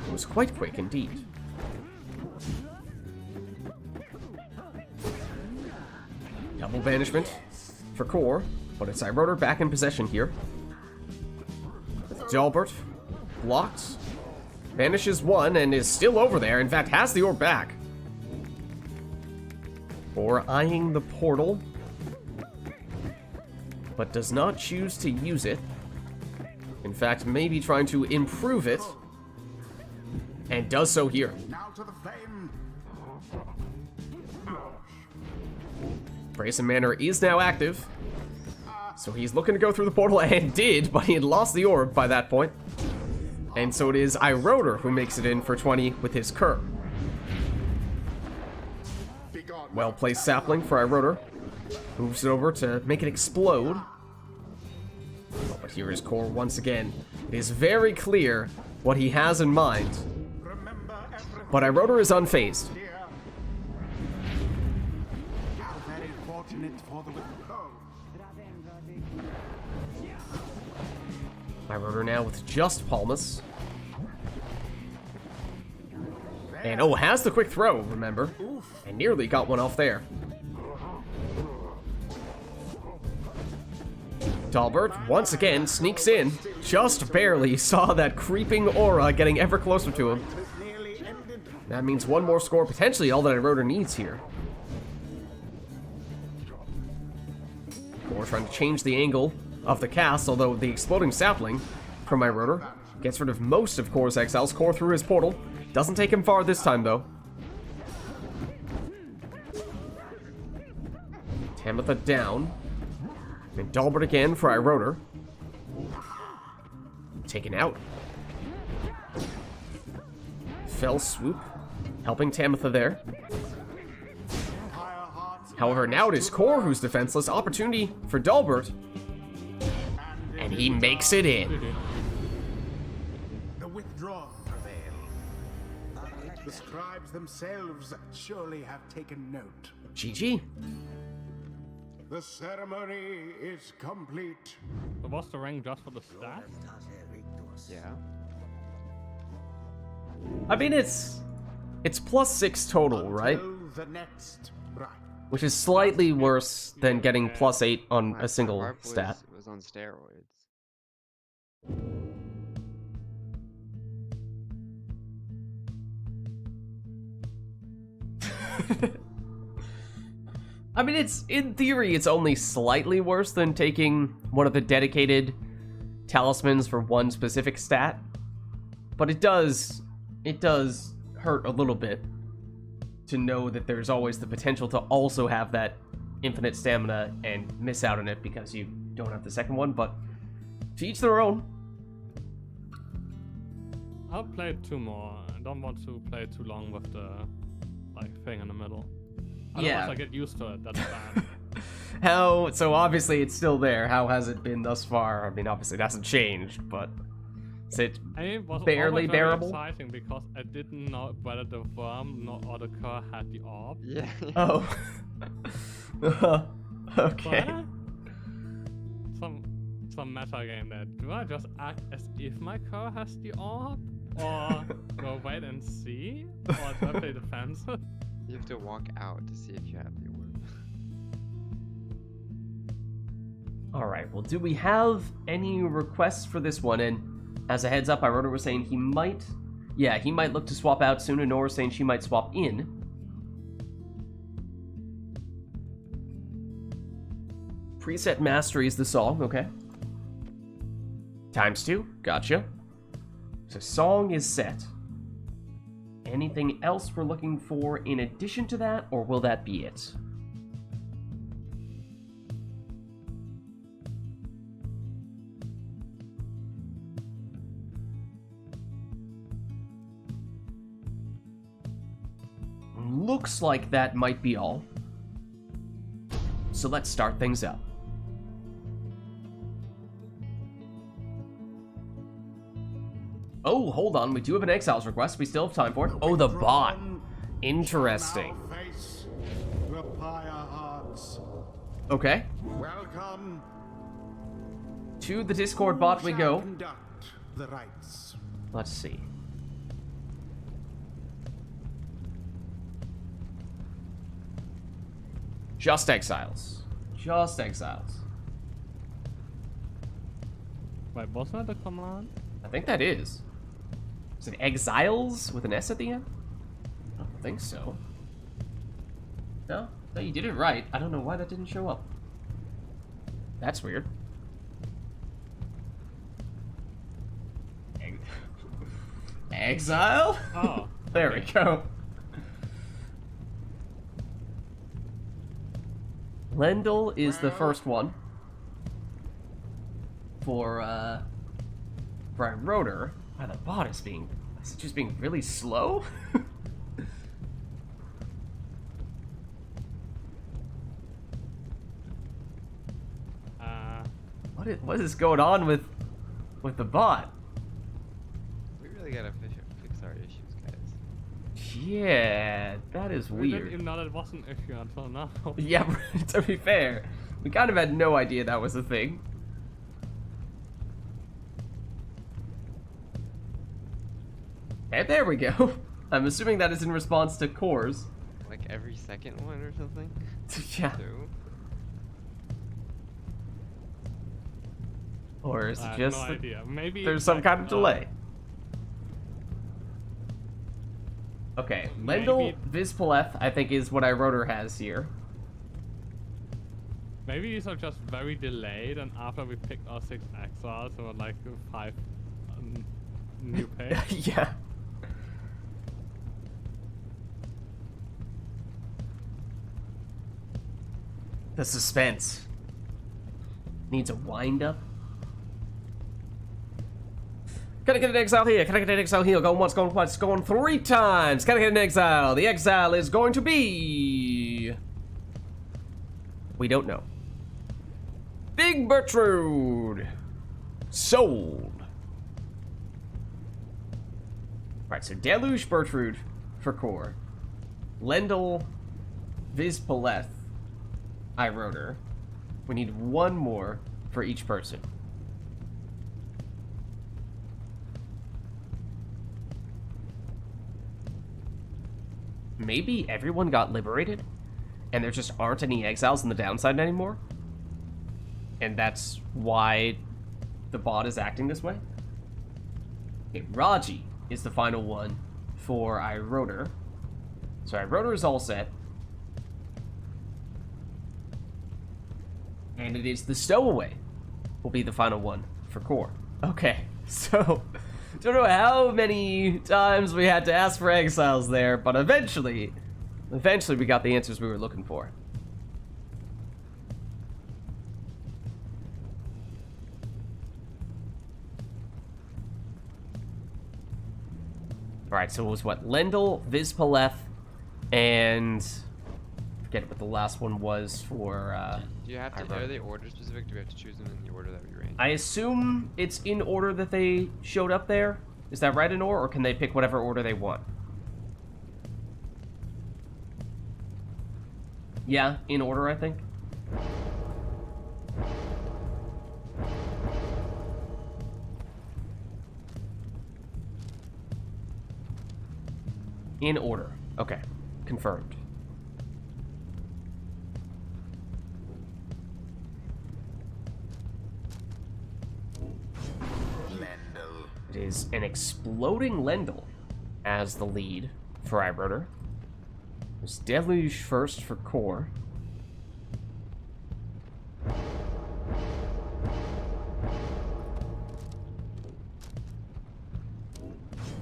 [SPEAKER 1] It was quite quick indeed. Double banishment for Core, but it's Iroder back in possession here. With Dalbert blocked, banishes one and is still over there. In fact, has the orb back. Core eyeing the portal, but does not choose to use it. In fact, maybe trying to improve it, and does so here.
[SPEAKER 4] Now to the flame.
[SPEAKER 1] Brazen Manor is now active, so he's looking to go through the portal, and did, but he had lost the orb by that point. And so it is Iroder who makes it in for 20 with his Cur.
[SPEAKER 4] Begone.
[SPEAKER 1] Well-placed sapling for Iroder. Moves it over to make it explode. Oh, but here is Core once again. It is very clear what he has in mind,
[SPEAKER 4] Remember everything,
[SPEAKER 1] but Iroder is unfazed.
[SPEAKER 4] dear. How very fortunate for the withdrawn.
[SPEAKER 1] Iroder now with just Palmas. And has the quick throw, remember? And nearly got one off there. Dalbert, once again, sneaks in. Just barely saw that creeping aura getting ever closer to him.
[SPEAKER 4] It nearly ended.
[SPEAKER 1] That means one more score, potentially all that Iroder needs here. Core trying to change the angle of the cast, although the exploding sapling from Iroder gets rid of most of Core's exiles. Core through his portal. Doesn't take him far this time, though. Tamitha down. And Dalbert again for Iroder. Taken out. Fell swoop. Helping Tamitha there. However, now it is Core who's defenseless. Opportunity for Dalbert. And he makes it in.
[SPEAKER 4] The withdrawn prevail. The scribes themselves surely have taken note.
[SPEAKER 1] GG.
[SPEAKER 4] The ceremony is complete.
[SPEAKER 3] So what's the rank just for the stats?
[SPEAKER 2] Yeah.
[SPEAKER 1] I mean, it's +6 total, right?
[SPEAKER 4] Until the next rite.
[SPEAKER 1] Which is slightly worse than getting +8 on a single
[SPEAKER 2] Harp
[SPEAKER 1] stat.
[SPEAKER 2] was on steroids.
[SPEAKER 1] I mean, in theory, it's only slightly worse than taking one of the dedicated talismans for one specific stat. But it does hurt a little bit to know that there's always the potential to also have that infinite stamina and miss out on it because you don't have the second one, but to each their own.
[SPEAKER 3] I'll play 2 more. I don't want to play too long with the thing in the middle. Otherwise
[SPEAKER 1] Yeah.
[SPEAKER 3] I get used to it, that's bad.
[SPEAKER 1] So obviously it's still there. How has it been thus far? I mean, obviously it hasn't changed, but is it
[SPEAKER 3] It was
[SPEAKER 1] barely
[SPEAKER 3] always very
[SPEAKER 1] bearable?
[SPEAKER 3] exciting because I didn't know whether the worm or the core had the orb.
[SPEAKER 2] Yeah.
[SPEAKER 1] Oh. Okay.
[SPEAKER 3] But some meta game there. Do I just act as if my core has the orb? Or go wait and see? Or do I play defensive?
[SPEAKER 2] You have to walk out to see if you have the orb.
[SPEAKER 1] Alright, well, do we have any requests for this one? And as a heads up, Iroder was saying he might look to swap out soon, and Nora saying she might swap in. Preset Mastery is the song, okay. ×2, gotcha. So song is set. Anything else we're looking for in addition to that, or will that be it? Looks like that might be all. So let's start things up. Oh, hold on. We do have an Exiles request. We still have time for it. Oh, the bot. Interesting.
[SPEAKER 4] Now face the Pyre hearts.
[SPEAKER 1] Okay.
[SPEAKER 4] Welcome.
[SPEAKER 1] To the Discord bot we
[SPEAKER 4] Who
[SPEAKER 1] go.
[SPEAKER 4] shall conduct the rites.
[SPEAKER 1] Let's see. Just Exiles. Just Exiles.
[SPEAKER 3] Wait, wasn't that the command?
[SPEAKER 1] I think that is. Is it Exiles with an S at the end? I don't think so. No? No, you did it right. I don't know why that didn't show up. That's weird. Exile?
[SPEAKER 3] Oh.
[SPEAKER 1] There we go. Lendl is the first one. For Iroder. Wow, the bot is just being really slow? What is going on with the bot?
[SPEAKER 2] We really gotta fix our issues, guys.
[SPEAKER 1] Yeah, that is
[SPEAKER 3] We didn't
[SPEAKER 1] weird.
[SPEAKER 3] even know that was an issue until now.
[SPEAKER 1] Yeah, to be fair, we kind of had no idea that was a thing. And there we go. I'm assuming that is in response to cores.
[SPEAKER 2] Like every second one or something?
[SPEAKER 1] Yeah.
[SPEAKER 2] 2?
[SPEAKER 1] Or is
[SPEAKER 3] I
[SPEAKER 1] it
[SPEAKER 3] have
[SPEAKER 1] just
[SPEAKER 3] no
[SPEAKER 1] that
[SPEAKER 3] idea. Maybe
[SPEAKER 1] there's some
[SPEAKER 3] like,
[SPEAKER 1] kind of delay? Okay, Lendl Vispaleth, I think, is what Iroder has here.
[SPEAKER 3] Maybe these are just very delayed, and after we picked our 6 exiles, there were like 5 new page.
[SPEAKER 1] Yeah. The suspense. Needs a wind-up. Can I get an exile here? Can I get an exile here? Going once, going twice, going 3 times. Can I get an exile? The exile is going to be... We don't know. Big Bertrude. Sold. Right, so Deluge Bertrude for core. Lendl, Vizpaleth, Iroder. We need 1 more for each person. Maybe everyone got liberated, and there just aren't any exiles in the downside anymore? And that's why the bot is acting this way? Okay, Raji is the final one for Iroder. So Iroder is all set. And it is the Stowaway will be the final one for core. Okay, so don't know how many times we had to ask for exiles there, but eventually we got the answers we were looking for. Alright, so it was what? Lendl, Vizpaleth, and... forget what the last one was for,
[SPEAKER 2] Do you have to, are they order specific? Do we have to choose them in the order that we ran?
[SPEAKER 1] I assume it's in order that they showed up there. Is that right, Anor, or can they pick whatever order they want? Yeah, in order, I think. In order. Okay, confirmed. It is an exploding Lendl as the lead for Iroder. There's Deluge first for core.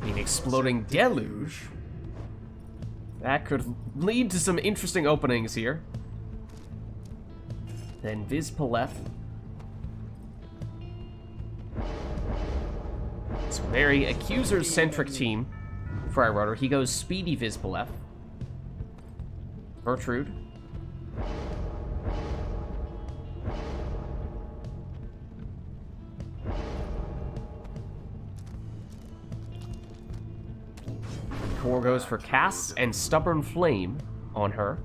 [SPEAKER 1] An exploding Deluge. That could lead to some interesting openings here. Then Vizpaleth. It's a very accuser-centric team for Iroder. He goes Speedy Vizpaleth. Bertrude. Core goes for Cass and Stubborn Flame on her.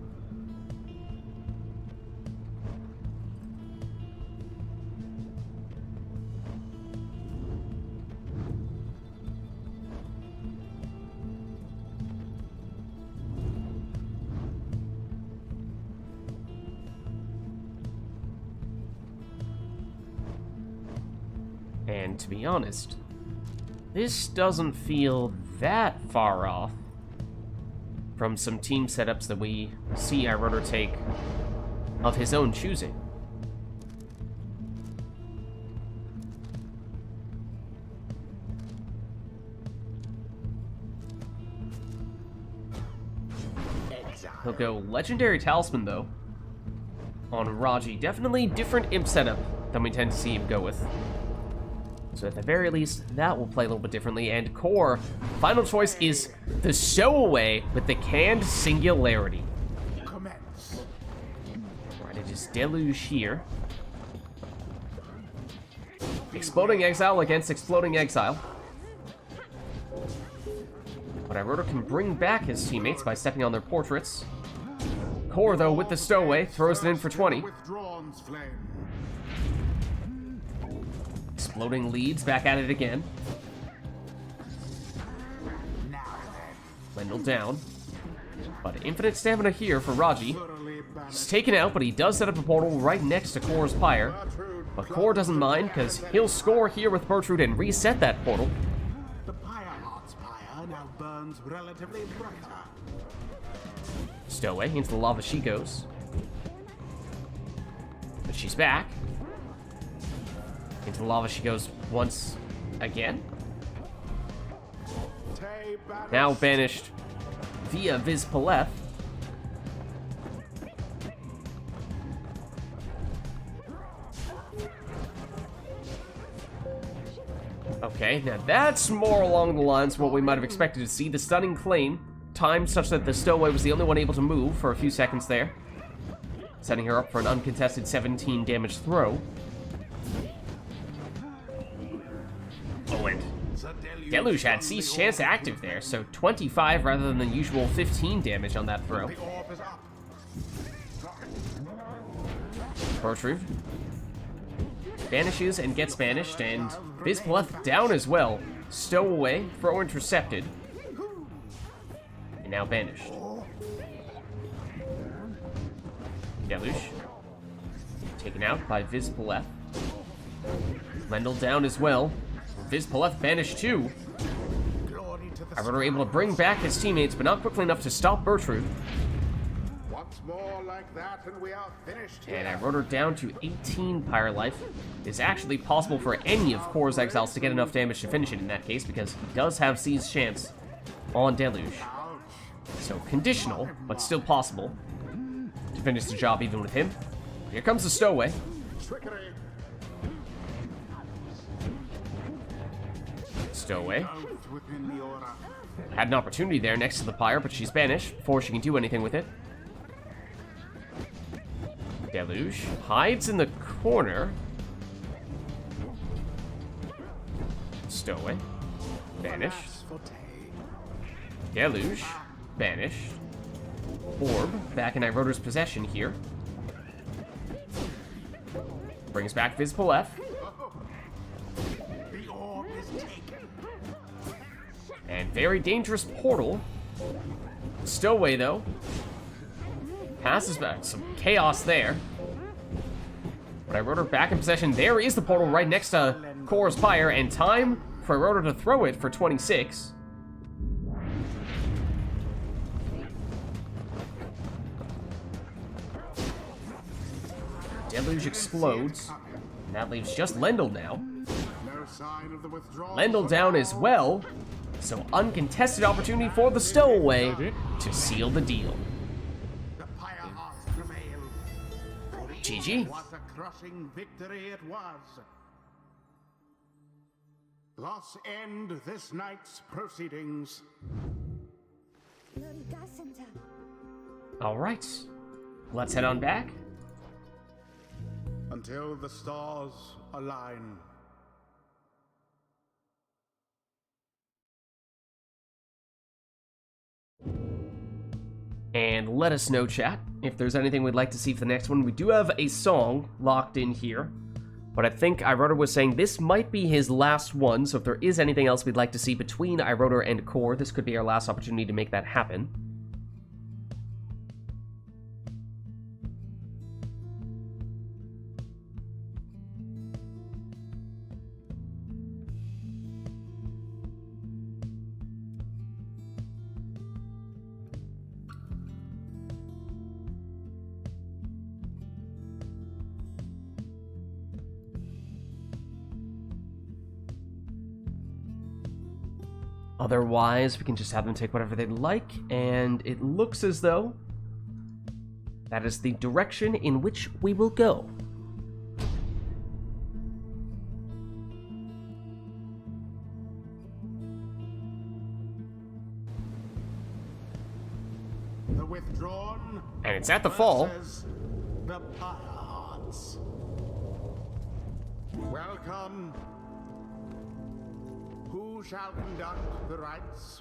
[SPEAKER 1] And to be honest, this doesn't feel that far off from some team setups that we see Iroder take of his own choosing. He'll go Legendary Talisman, though, on Raji. Definitely different imp setup than we tend to see him go with. So at the very least, that will play a little bit differently. And core, final choice is the Stowaway with the Canned Singularity.
[SPEAKER 4] Commence.
[SPEAKER 1] Right, it is Deluge here. Exploding Exile against Exploding Exile. But Iroder can bring back his teammates by stepping on their portraits. Core, though, with the Stowaway, throws it in for 20.
[SPEAKER 4] Withdrawn's flame.
[SPEAKER 1] Exploding leads, back at it again.
[SPEAKER 4] Now then.
[SPEAKER 1] Lendl down. But infinite stamina here for Raji.
[SPEAKER 4] Thoroughly
[SPEAKER 1] He's
[SPEAKER 4] balanced.
[SPEAKER 1] taken out, but he does set up a portal right next to Core's Pyre. But Core doesn't mind, because he'll score here with Bertrude and reset that portal.
[SPEAKER 4] The Pyre Heart's Pyre now burns relatively brighter.
[SPEAKER 1] Stowaway, into the lava she goes. But she's back. Into the lava she goes once again.
[SPEAKER 4] Tay banished.
[SPEAKER 1] Now banished via Vizpaleth. Okay, now that's more along the lines of what we might have expected to see. The stunning claim, timed such that the stowaway was the only one able to move for a few seconds there, setting her up for an uncontested 17 damage throw. Oh, and Deluge had Seize Chance active there, so 25 rather than the usual 15 damage on that throw. Protrude banishes and gets banished, and Vids down as well. Stowaway, throw intercepted, and now banished. Deluge taken out by Vids. Lendl down as well. Vids banished too. Iroder able to bring back his teammates, but not quickly enough to stop Bertrude.
[SPEAKER 4] Once more like that, and we are finished here.
[SPEAKER 1] And Iroder down to 18 Pyre life. It's actually possible for any of Kor's exiles to get enough damage to finish it in that case, because he does have Seize Chance on Deluge. So conditional, but still possible to finish the job even with him. Here comes the stowaway.
[SPEAKER 4] Trickery.
[SPEAKER 1] Stowaway
[SPEAKER 4] Out within the aura.
[SPEAKER 1] had an opportunity there next to the Pyre, but she's banished before she can do anything with it. Deluge hides in the corner. Stowaway banished. Deluge banished. Orb back in Iroder's possession here. Brings back Vids.
[SPEAKER 4] The orb is taken.
[SPEAKER 1] And very dangerous portal. Stowaway, though, passes back. Some chaos there. But Iroder back in possession. There is the portal right next to Kor's Pyre, and time for Iroder to throw it for 26. Deluge explodes. And that leaves just Lendl now.
[SPEAKER 4] No sign of the withdrawal.
[SPEAKER 1] Lendl down as well. So uncontested opportunity for the stowaway to seal the deal.
[SPEAKER 4] The Pyre hearts prevail.
[SPEAKER 1] GG.
[SPEAKER 4] What a crushing victory it was. Thus end this night's proceedings.
[SPEAKER 1] All right. Let's head on back.
[SPEAKER 4] Until the stars align.
[SPEAKER 1] And let us know, chat, if there's anything we'd like to see for the next one. We do have a song locked in here, but I think Iroder was saying this might be his last one, so if there is anything else we'd like to see between Iroder and Kor, this could be our last opportunity to make that happen. Otherwise, we can just have them take whatever they'd like, and it looks as though that is the direction in which we will go.
[SPEAKER 4] The withdrawn.
[SPEAKER 1] And it's at the fall.
[SPEAKER 4] Versus the Pyre hearts. Welcome. Who shall conduct the rites?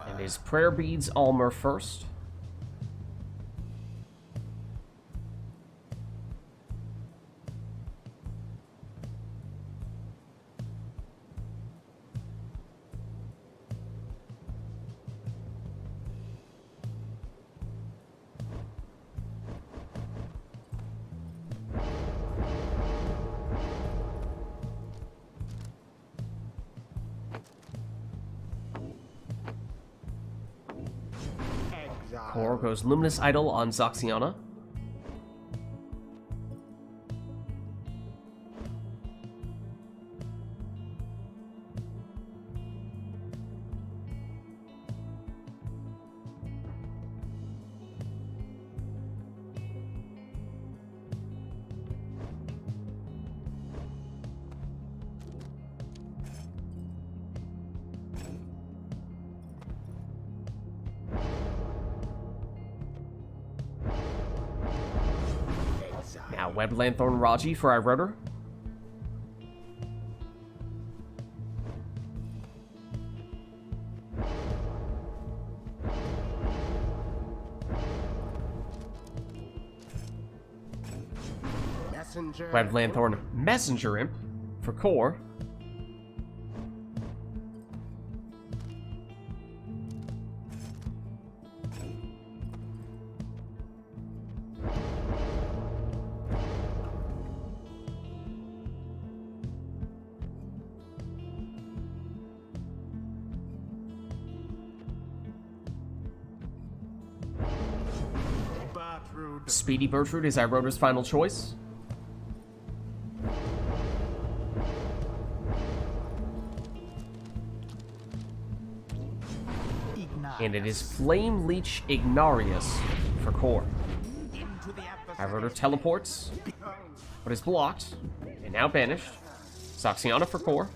[SPEAKER 1] And his prayer beads Almer first. Kor goes Luminous Idol on Zoxiana. Web Lanthorn Raji for Iroder.
[SPEAKER 4] Messenger.
[SPEAKER 1] Web Lanthorn Messenger Imp for Core.
[SPEAKER 4] Bertrude.
[SPEAKER 1] Speedy Bertrude is Iroder's final choice. And it is Flame Leech Ignarius for Core.
[SPEAKER 4] Into the
[SPEAKER 1] Iroder teleports, but is blocked, and now banished. Soxiana for Core.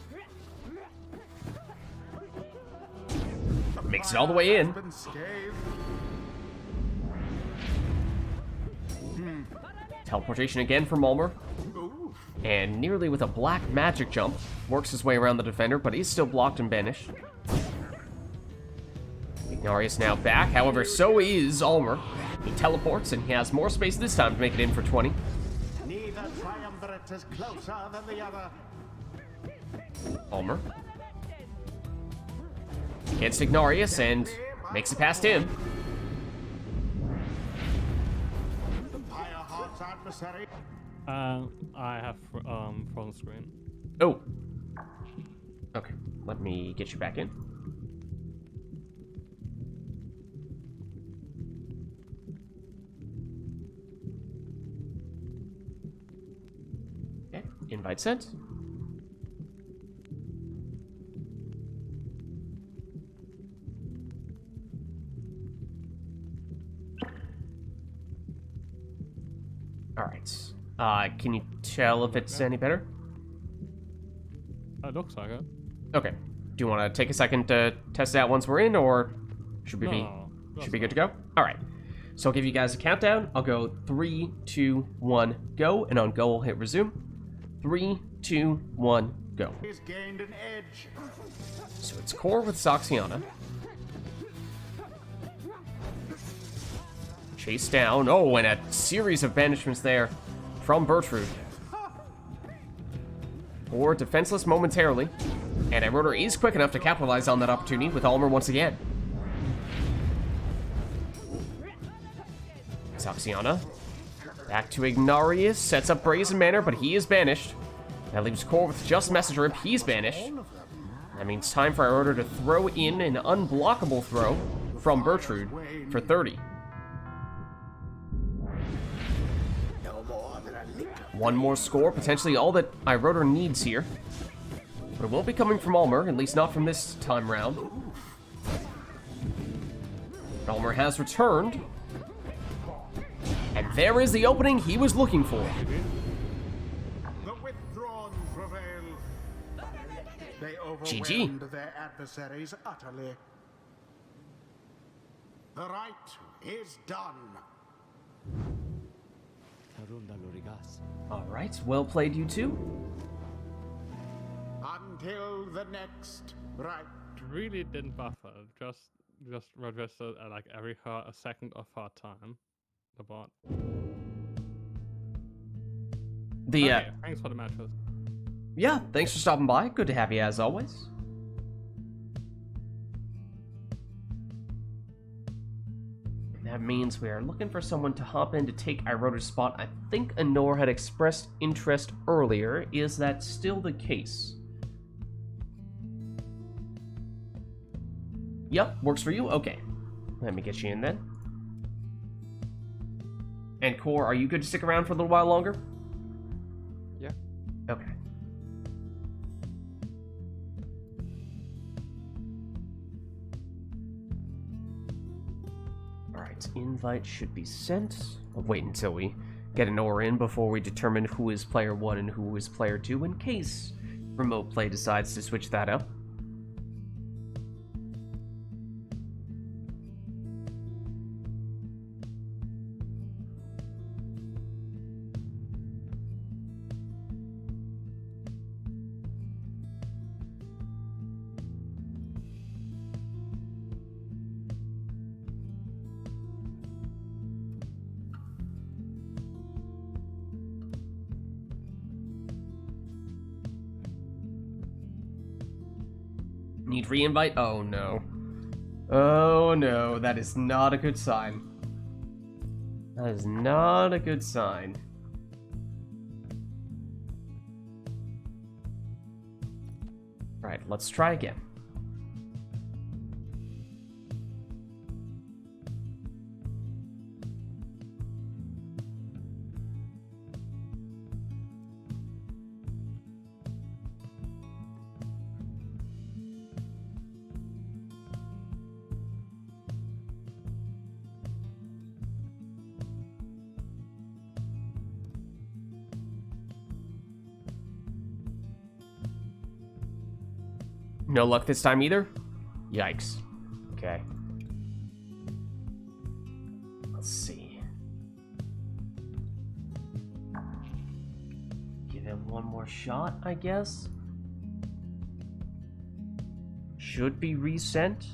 [SPEAKER 1] Makes it all the way in.
[SPEAKER 4] Been scathed.
[SPEAKER 1] Teleportation again for Mulmer.
[SPEAKER 4] Ooh.
[SPEAKER 1] And nearly with a black magic jump, works his way around the defender, but he's still blocked and banished. Ignarius now back, however, so is Ulmer. He teleports, and he has more space this time to make it in for 20.
[SPEAKER 4] Neither triumvirate is closer than the other.
[SPEAKER 1] Ulmer gets Ignarius and makes it past him.
[SPEAKER 4] The Pyre Heart's adversary.
[SPEAKER 3] I have phone screen.
[SPEAKER 1] Oh. Okay, let me get you back in. Okay, invite sent. Alright. Can you tell if it's any better?
[SPEAKER 3] It looks like it.
[SPEAKER 1] Okay. Do you want to take a second to test it out once we're in, or should we
[SPEAKER 3] No,
[SPEAKER 1] be good to go? Alright. So I'll give you guys a countdown. I'll go 3, 2, 1, go, and on go I'll hit resume. 3, 2, 1, go.
[SPEAKER 4] He's gained an edge.
[SPEAKER 1] So it's Core with Soxiana. Chase down. Oh, and a series of banishments there from Bertrude. Or defenseless momentarily. And Iroder is quick enough to capitalize on that opportunity with Ulmer once again. Soxiana. Back to Ignarius. Sets up Brazen Manor, but he is banished. That leaves Core with just Messenger Imp. He's banished. That means time for Iroder to throw in an unblockable throw from Bertrude for 30.
[SPEAKER 4] No more than a little.
[SPEAKER 1] One more score, potentially all that Iroder needs here. But it won't be coming from Ulmer, at least not from this time round. Ulmer has returned. And there is the opening he was looking for.
[SPEAKER 4] The withdrawn prevail. They
[SPEAKER 1] GG.
[SPEAKER 4] overwhelmed their adversaries utterly. The rite is done.
[SPEAKER 1] Alright, well played, you two.
[SPEAKER 4] Until the next rite.
[SPEAKER 3] Really didn't buffer. Just registered at like every a second of hard time. The bot. Okay, thanks for the matches.
[SPEAKER 1] Yeah, thanks for stopping by. Good to have you as always. And that means we are looking for someone to hop in to take Iroder's spot. I think Anor had expressed interest earlier. Is that still the case? Yep, works for you? Okay. Let me get you in then. And Core, are you good to stick around for a little while longer?
[SPEAKER 2] Yeah.
[SPEAKER 1] Okay. Alright, invite should be sent. I'll wait until we get an OR in before we determine who is player 1 and who is player 2 in case remote play decides to switch that up. Need re-invite? Oh no. Oh no, that is not a good sign. That is not a good sign. Alright, let's try again. No luck this time either? Yikes. Okay. Let's see. Give him one more shot, I guess. Should be resent,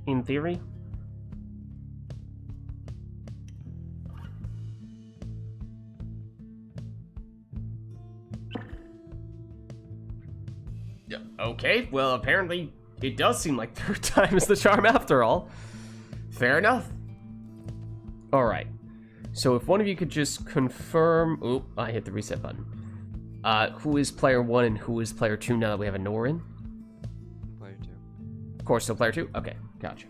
[SPEAKER 1] in theory. Okay, well, apparently it does seem like third time is the charm after all. Fair enough. Alright. So if one of you could just confirm... Oop, I hit the reset button. Who is player 1 and who is player 2 now that we have a Nor in?
[SPEAKER 2] Player 2.
[SPEAKER 1] Of course, still player 2? Okay, gotcha.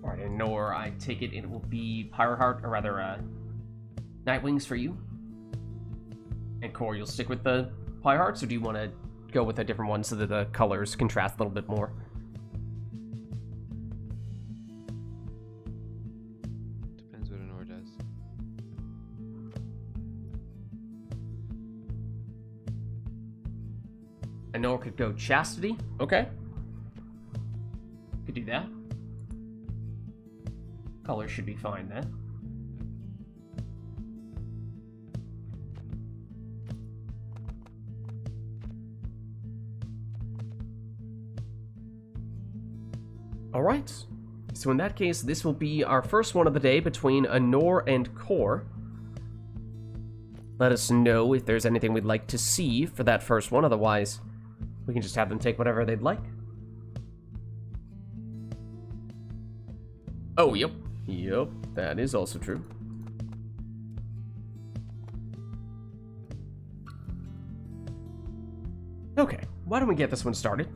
[SPEAKER 1] Alright, and Nor, I take it will be Pyre Heart, or rather, Night Wings for you. And Core, you'll stick with the Pyre Hearts, or do you want to go with a different one so that the colors contrast a little bit more?
[SPEAKER 2] Depends what an ore does.
[SPEAKER 1] And Nor could go Chastity. Okay. Could do that. Color should be fine then. Alright, so in that case, this will be our first one of the day between Anor and Core. Let us know if there's anything we'd like to see for that first one, otherwise we can just have them take whatever they'd like. Oh, yep. Yep, that is also true. Okay, why don't we get this one started?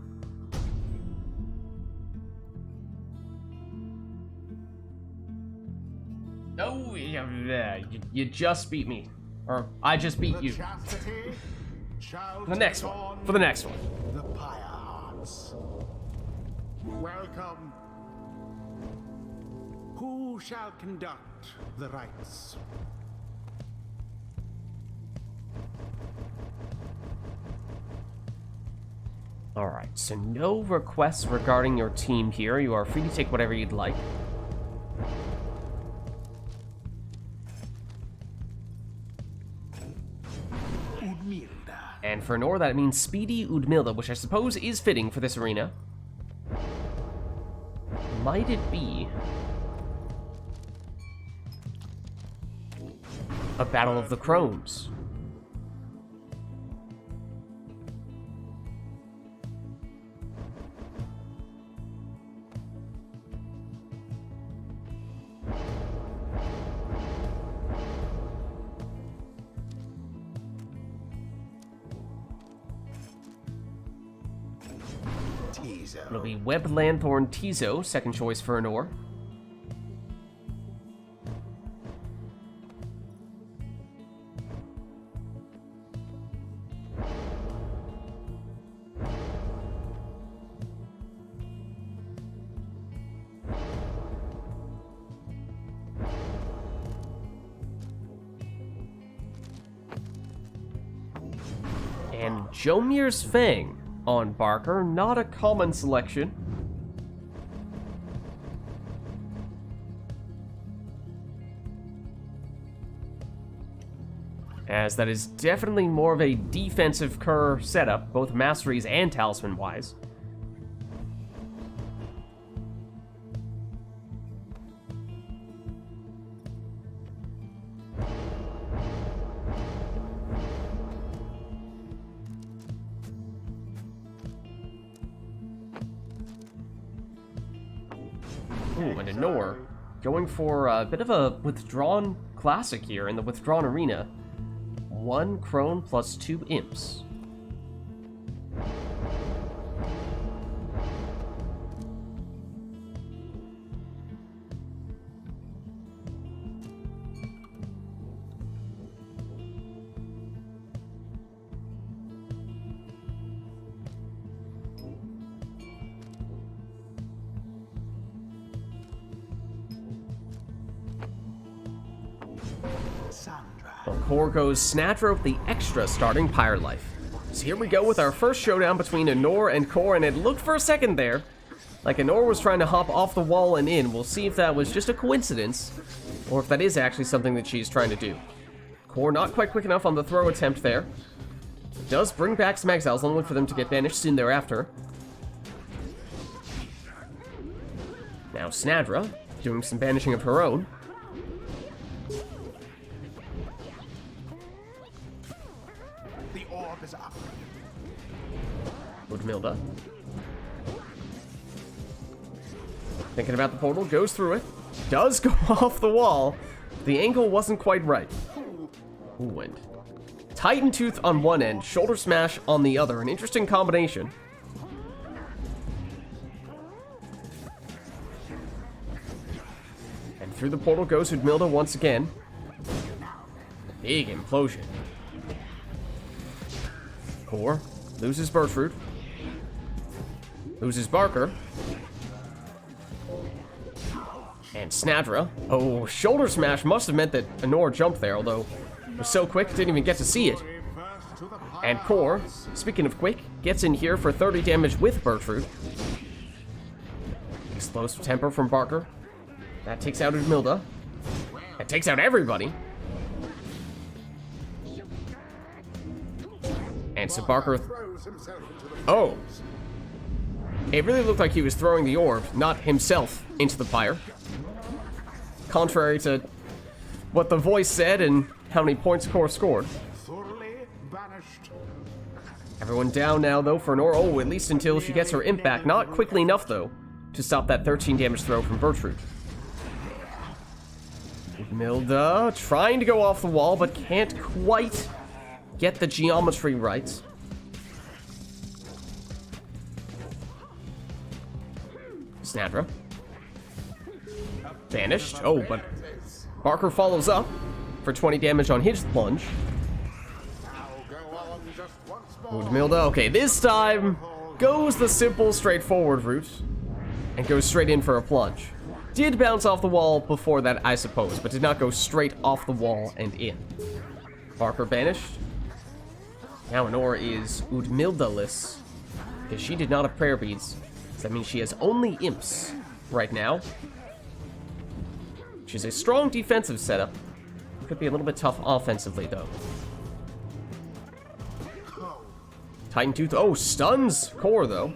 [SPEAKER 1] Oh, yeah, you just beat me. Or, I just beat you. For the next one. For the next one.
[SPEAKER 4] The Pyres. Welcome. Who shall conduct the rites?
[SPEAKER 1] Alright, so no requests regarding your team here. You are free to take whatever you'd like. And for Nor, that means Speedy Udmilda, which I suppose is fitting for this arena. Might it be a Battle of the Crones? It'll be Web Lanthorn Tizo, second choice for Anor. And Jomir's Fang on Barker, not a common selection. As that is definitely more of a defensive Kerr setup, both masteries and talisman-wise. Ooh, and Anor going for a bit of a withdrawn classic here in the withdrawn arena. 1 crone plus 2 imps. Core goes Snatcher with the extra starting Pyre life. So here we go with our first showdown between Anor and Core, and it looked for a second there like Anor was trying to hop off the wall and in. We'll see if that was just a coincidence, or if that is actually something that she's trying to do. Core not quite quick enough on the throw attempt there. It does bring back some exiles, only for them to get banished soon thereafter. Now Snadra doing some banishing of her own. Udmilda. Thinking about the portal, goes through it. Does go off the wall. The angle wasn't quite right. Ooh, and Titan Tooth on one end, Shoulder Smash on the other. An interesting combination. And through the portal goes Udmilda once again. Big implosion. Core loses Birchroot. Loses Barker. And Snadra. Oh, Shoulder Smash must have meant that Anor jumped there, although it was so quick, didn't even get to see it. And Core, speaking of quick, gets in here for 30 damage with Birchroot. Explosive Temper from Barker. That takes out Udmilda. That takes out everybody. And so Barker... Oh. It really looked like he was throwing the orb, not himself, into the pyre. Contrary to what the voice said and how many points Core scored. Everyone down now, though, for Anor. Oh, at least until she gets her imp back. Not quickly enough, though, to stop that 13 damage throw from Birchroot. Udmilda trying to go off the wall, but can't quite get the geometry right. Snadra. Banished. Oh, but Barker follows up for 20 damage on his plunge. Udmilda, okay, this time goes the simple, straightforward route and goes straight in for a plunge. Did bounce off the wall before that, I suppose, but did not go straight off the wall and in. Barker banished. Now Anor is Udmilda-less, because she did not have prayer beads. So that means she has only imps right now, which is a strong defensive setup. Could be a little bit tough offensively, though. Titan Tooth, oh, stuns Core, though.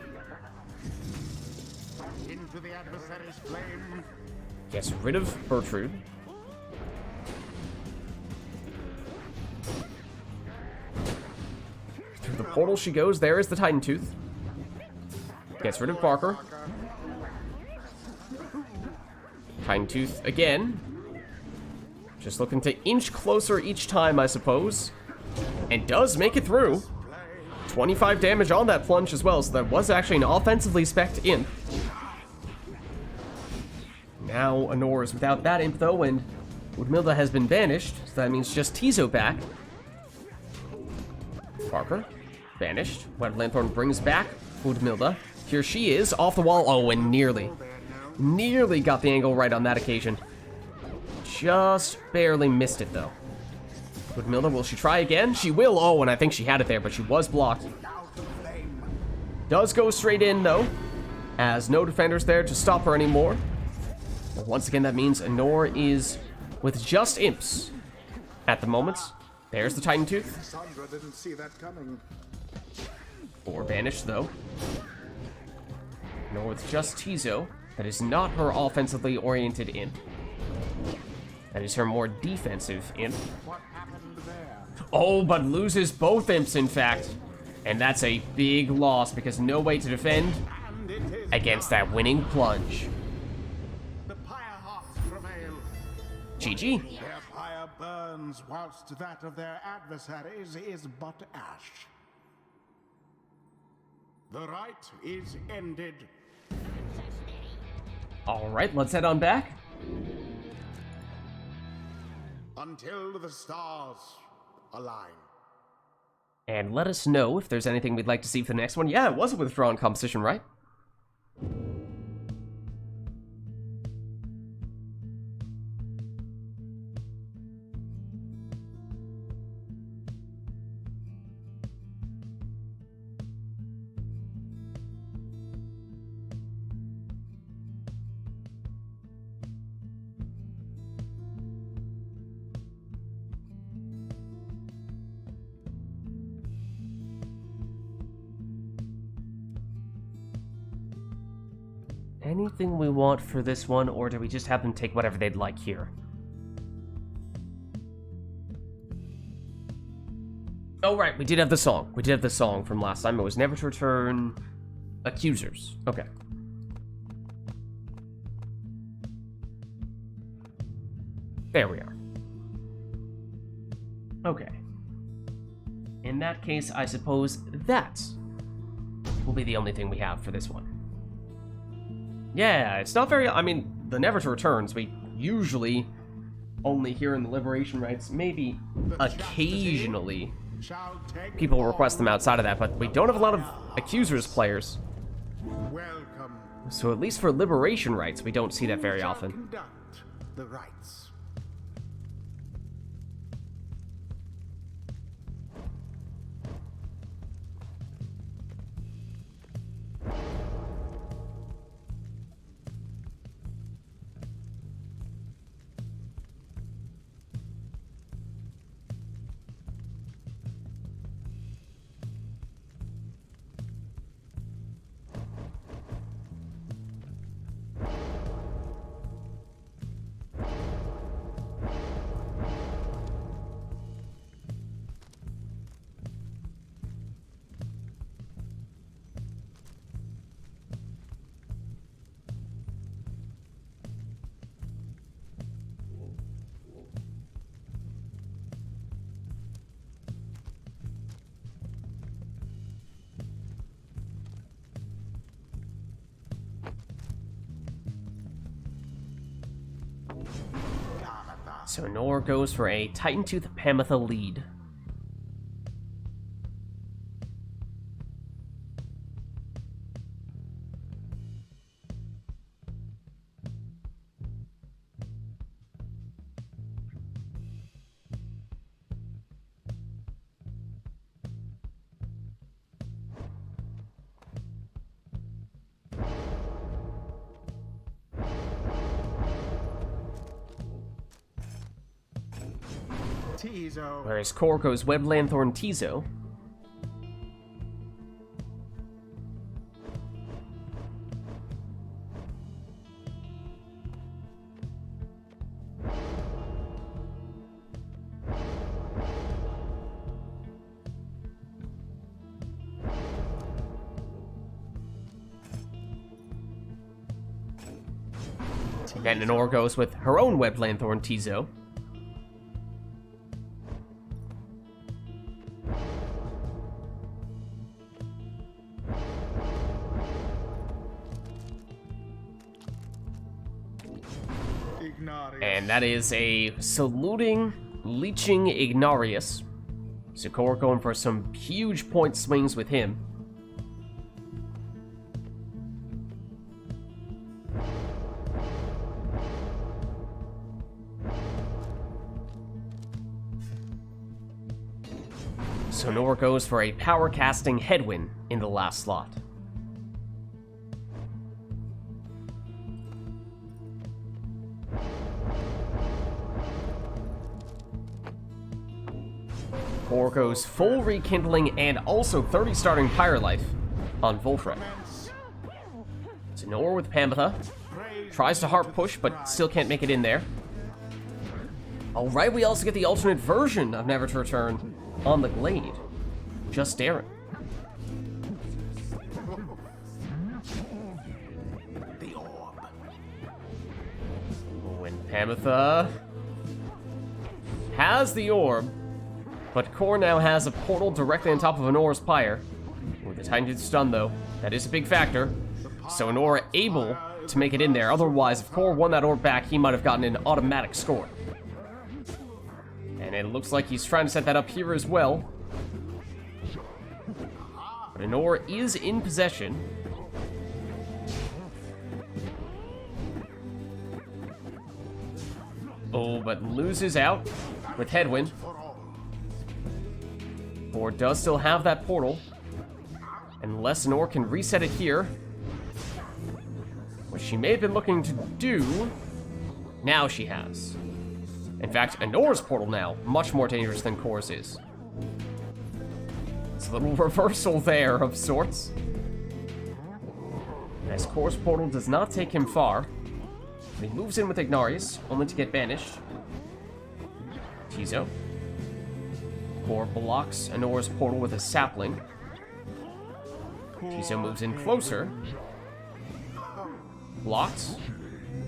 [SPEAKER 4] Into the adversary's flame.
[SPEAKER 1] Gets rid of Birchroot. Through the portal she goes. There is the Titan Tooth. Gets rid of Barker. Titan Tooth again. Just looking to inch closer each time, I suppose. And does make it through. 25 damage on that plunge as well, so that was actually an offensively spec'd imp. Now Anor is without that imp, though, and Udmilda has been banished, so that means just Tizo back. Barker, banished. Web Lanthorn brings back Udmilda. Here she is, off the wall. Oh, and nearly got the angle right on that occasion. Just barely missed it, though. Udmilda, will she try again? She will. Oh, and I think she had it there, but she was blocked. Does go straight in, though, as no defenders there to stop her anymore. But once again, that means Anor is with just imps at the moment. There's the Titan Tooth.
[SPEAKER 4] Sandra didn't see that coming.
[SPEAKER 1] Or banished, though. Nor with just Tizo. That is not her offensively oriented imp. That is her more defensive imp.
[SPEAKER 4] What happened there?
[SPEAKER 1] Oh, but loses both imps, in fact. And that's a big loss because no way to defend against that winning plunge. GG.
[SPEAKER 4] Their pyre burns whilst that of their adversaries is but ash. The rite is ended.
[SPEAKER 1] Alright, let's head on back.
[SPEAKER 4] Until the stars align.
[SPEAKER 1] And let us know if there's anything we'd like to see for the next one. Yeah, it was a withdrawn competition, right? Anything we want for this one, or do we just have them take whatever they'd like here? Oh, right, we did have the song. We did have the song from last time. It was Never to Return Accusers. Okay. There we are. Okay. In that case, I suppose that will be the only thing we have for this one. Yeah, it's not very... I mean, the Never to Returns, we usually only hear in the Liberation Rites. Maybe occasionally people request them outside of that, but we don't have a lot of Accusers players.
[SPEAKER 4] Welcome.
[SPEAKER 1] So at least for Liberation Rites, we don't see that very often.
[SPEAKER 4] Conduct the rites.
[SPEAKER 1] So Nor goes for a Titan Tooth Pamitha lead.
[SPEAKER 4] Tizo.
[SPEAKER 1] Whereas Kor goes Web Lanthorn Tizo. And Nenor goes with her own Web Lanthorn Tizo. And that is a Saluting, Leeching Ignarius. So Kor going for some huge point swings with him. So Nor goes for a Power Casting Headwind in the last slot. Kor goes full Rekindling and also 30 starting Pyre Life on Volfred. So Nor with Pamitha. Tries to Heart Push, but still can't make it in there. Alright, we also get the alternate version of Never to Return on the Glade. Just Darren.
[SPEAKER 4] The orb.
[SPEAKER 1] When Pamitha has the orb, but Core now has a portal directly on top of Honor's Pyre. With the Titan Tooth stun, though, that is a big factor. So Honor able to make it in there. Otherwise, if Core won that orb back, he might have gotten an automatic score. And it looks like he's trying to set that up here as well. But Honor is in possession. Oh, but loses out with Headwind. Or does still have that portal. Unless Honor can reset it here. Which she may have been looking to do. Now she has. In fact, Honor's portal now, much more dangerous than Core's is. It's a little reversal there of sorts. As Core's portal does not take him far. He moves in with Ignarius, only to get banished. Tizo. Core blocks Honor's portal with a sapling. Tizo moves in closer. Blocked.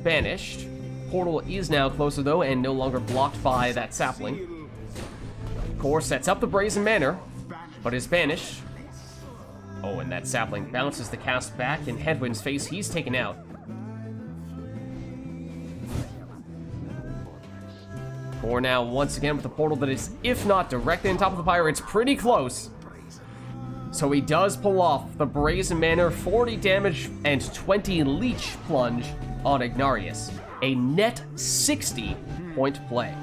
[SPEAKER 1] Banished. Portal is now closer, though, and no longer blocked by that sapling. Core sets up the Brazen Manor, but is banished. Oh, and that sapling bounces the cast back in Headwind's face. He's taken out. Core now, once again, with a portal that is, if not directly on top of the Pyre, it's pretty close. So he does pull off the Brazen Manor, 40 damage and 20 leech plunge on Ignarius. A net 60-point play.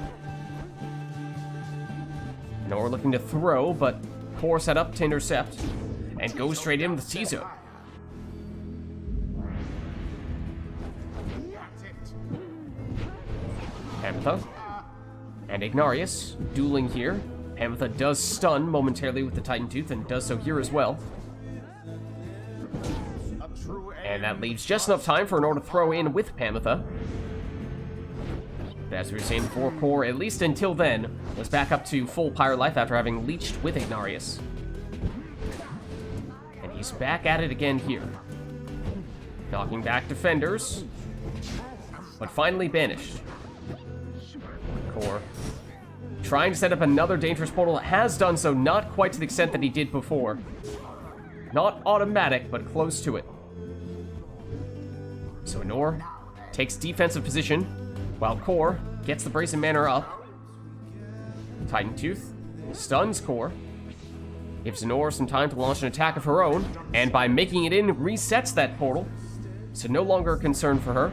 [SPEAKER 1] Now we're looking to throw, but Core set up to intercept and goes straight in with Tizo. Hamatha and Ignarius dueling here. Hamatha does stun momentarily with the Titan Tooth and does so here as well. And that leaves just enough time for Honor to throw in with Hamatha. But as we were saying before, Core, at least until then, was back up to full Pyre life after having leeched with Ignarius. And he's back at it again here. Knocking back defenders, but finally banished. Core trying to set up another dangerous portal, has done so, not quite to the extent that he did before. Not automatic, but close to it. So Honor takes defensive position, while Core gets the Brazen Manor up. Titan Tooth stuns Core, gives Honor some time to launch an attack of her own, and by making it in, resets that portal, so no longer a concern for her.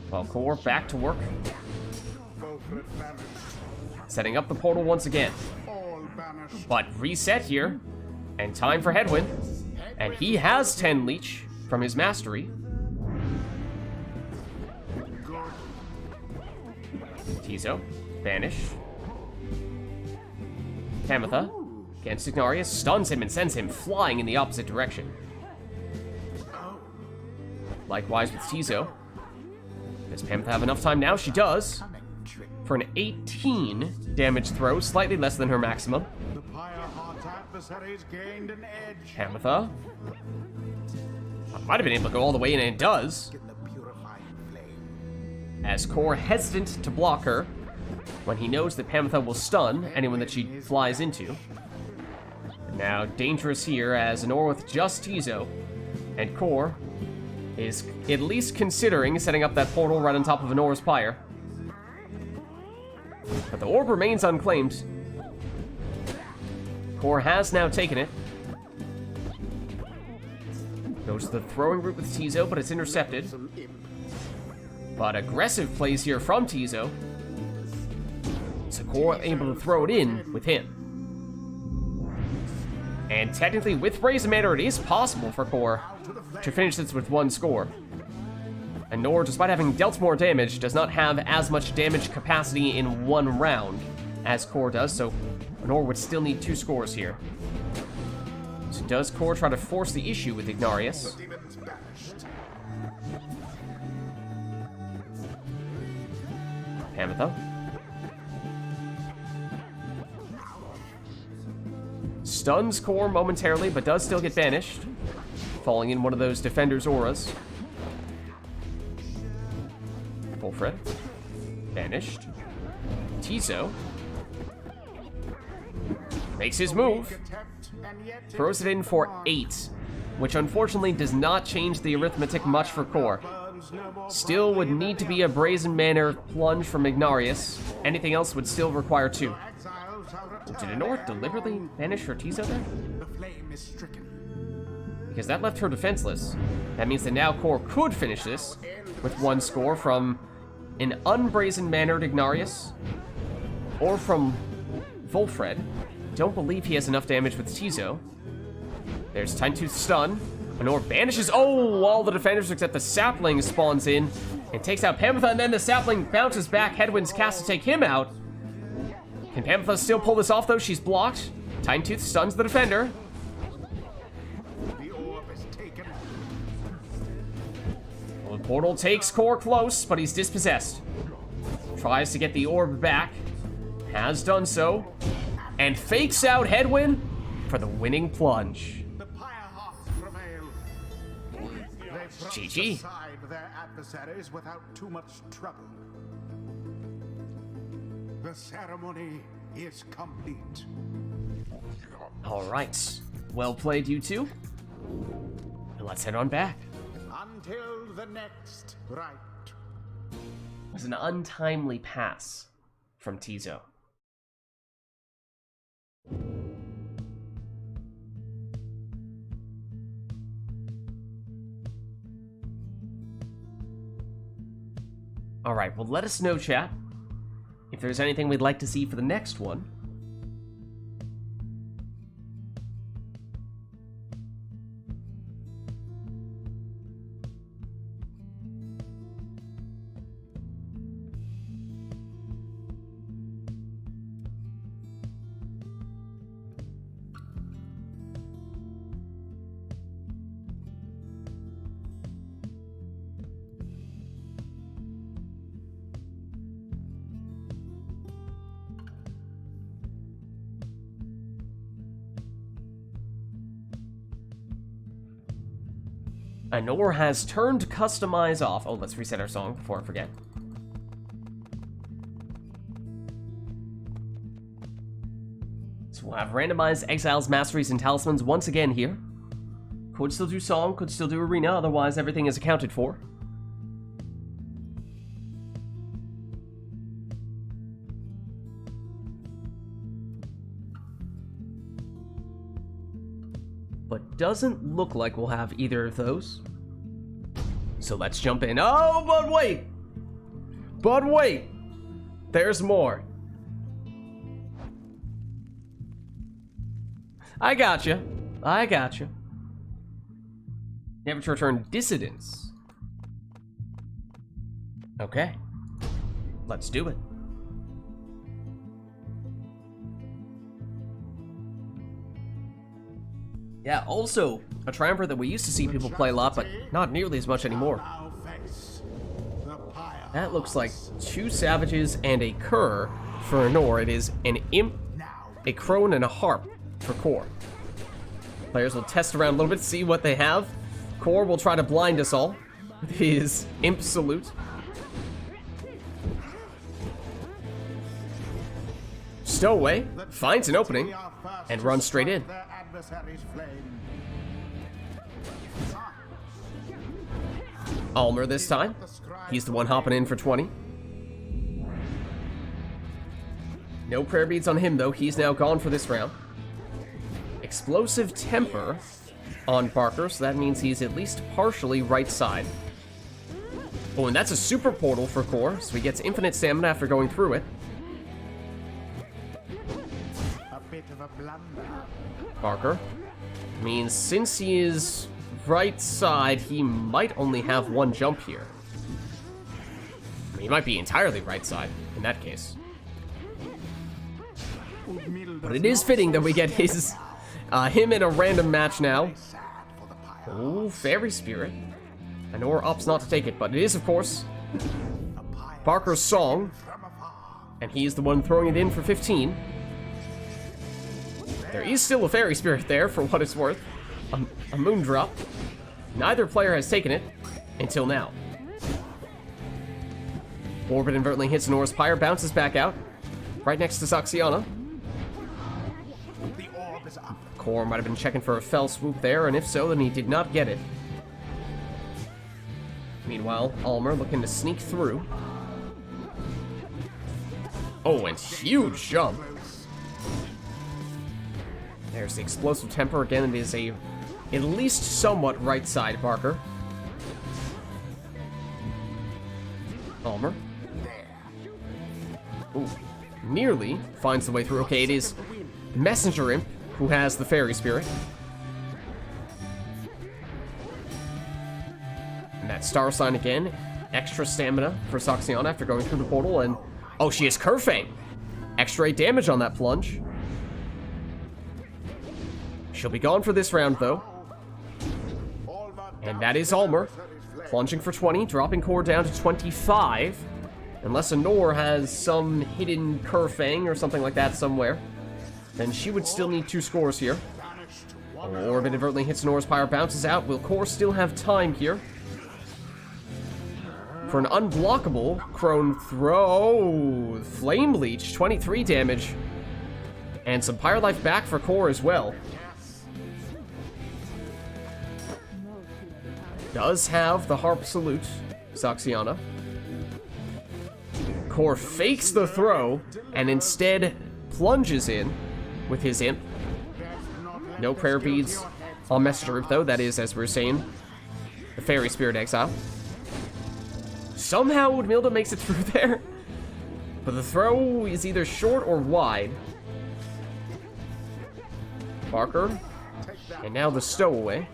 [SPEAKER 1] While Core back to work, setting up the portal once again. But reset here, and time for Headwind. And he has 10 leech from his mastery. Tizo, banish. Hamatha, against Ignarius, stuns him and sends him flying in the opposite direction. Likewise with Tizo. Does Hamatha have enough time now? She does. For an 18 damage throw, slightly less than her maximum. Hamatha might have been able to go all the way in, and it does. As Core hesitant to block her when he knows that Hamatha will stun anyone that she flies into. Now dangerous here as Honor with just Tizo, and Core is at least considering setting up that portal right on top of Honor's Pyre. But the orb remains unclaimed. Core has now taken it. Goes to the throwing route with Tizo, but it's intercepted. But aggressive plays here from Tizo. So Core able to throw it in with him. And technically, with Brazen Manor, it is possible for Core to finish this with one score. And Honor, despite having dealt more damage, does not have as much damage capacity in one round as Core does, so Honor would still need 2 scores here. So does Core try to force the issue with Ignarius? Hamatha. Stuns Core momentarily, but does still get banished, falling in one of those defender's auras. Full Fred. Banished. Tizo makes his move. Throws it in for 8, which unfortunately does not change the arithmetic much for Core. Still would need to be a Brazen Manor plunge from Ignarius. Anything else would still require 2. Did Anor deliberately banish her Tizo there? Because that left her defenseless. That means that now Core could finish this with 1 score from an unbrazen Mannered Ignarius or from Volfred. Don't believe he has enough damage with Tizo. There's Time to Stun. Anor banishes. Oh, all the defenders except the Sapling spawns in and takes out Pamitha, and then the Sapling bounces back. Headwind's cast to take him out. Can Pamitha still pull this off, though? She's blocked. Time Tooth stuns the defender. Well, the portal takes Core close, but he's dispossessed. Tries to get the orb back. Has done so. And fakes out Headwind for the winning plunge.
[SPEAKER 4] The Pyre prevail. They
[SPEAKER 1] GG.
[SPEAKER 4] aside their adversaries without too much trouble. The ceremony is complete.
[SPEAKER 1] All right. Well played, you two. And let's head on back.
[SPEAKER 4] Until the next rite.
[SPEAKER 1] It was an untimely pass from Tizo. All right, well, let us know, chat, if there's anything we'd like to see for the next one. Anor has turned Customize off. Oh, let's reset our song before I forget. So we'll have randomized Exiles, Masteries, and Talismans once again here. Could still do song, could still do arena, otherwise everything is accounted for. But doesn't look like we'll have either of those. So let's jump in. Oh, but wait! But wait! There's more. I gotcha. I gotcha. Never to return Dissidents. Okay. Let's do it. Yeah, also, a Triumpher that we used to see people play a lot, but not nearly as much anymore. That looks like 2 Savages and a Cur for Anor. It is an Imp, a Crone, and a Harp for Core. Players will test around a little bit, see what they have. Core will try to blind us all with his Imp Salute. Stowaway finds an opening and runs straight in. Almer this time. He's the one hopping in for 20. No prayer beads on him, though. He's now gone for this round. Explosive Temper on Parker, so that means he's at least partially right side. Oh, and that's a super portal for Core, so he gets infinite stamina after going through it.
[SPEAKER 4] A bit of a blunder.
[SPEAKER 1] Parker means since he is right side, he might only have 1 jump here. I mean, he might be entirely right side in that case. But it is fitting that we get his him in a random match now. Oh, Fairy Spirit. Anor opts not to take it, but it is, of course, Parker's song, and he's the one throwing it in for 15. There is still a Fairy Spirit there, for what it's worth. A Moon Drop. Neither player has taken it until now. Orbit inadvertently hits Nora's Pyre, bounces back out, right next to Saxiana.
[SPEAKER 4] The orb is up.
[SPEAKER 1] Core might have been checking for a fell swoop there, and if so, then he did not get it. Meanwhile, Almer looking to sneak through. Oh, and huge jump. There's the explosive temper. Again, it is a at least somewhat right side marker. Almer. Ooh, nearly finds the way through. Okay, it is Messenger Imp who has the Fairy Spirit. And that Star Sign again. Extra stamina for Saxiana after going through the portal, and oh, she has Kerfang. Extra 8 damage on that plunge. She'll be gone for this round, though. And that is Almer. Plunging for 20, dropping Core down to 25. Unless Anor has some hidden Kerfang or something like that somewhere, then she would still need 2 scores here. Orb inadvertently hits Anor's Pyre, bounces out. Will Core still have time here? For an unblockable Crone throw. Flame Leech, 23 damage. And some Pyre Life back for Core as well. Does have the Harp Salute, Saxiana. Core fakes the throw and instead plunges in with his Imp. No prayer beads on Messenger Imp, though. That is, as we were saying, the Fairy Spirit Exile. Somehow Udmilda makes it through there, but the throw is either short or wide. Barker, and now the stowaway,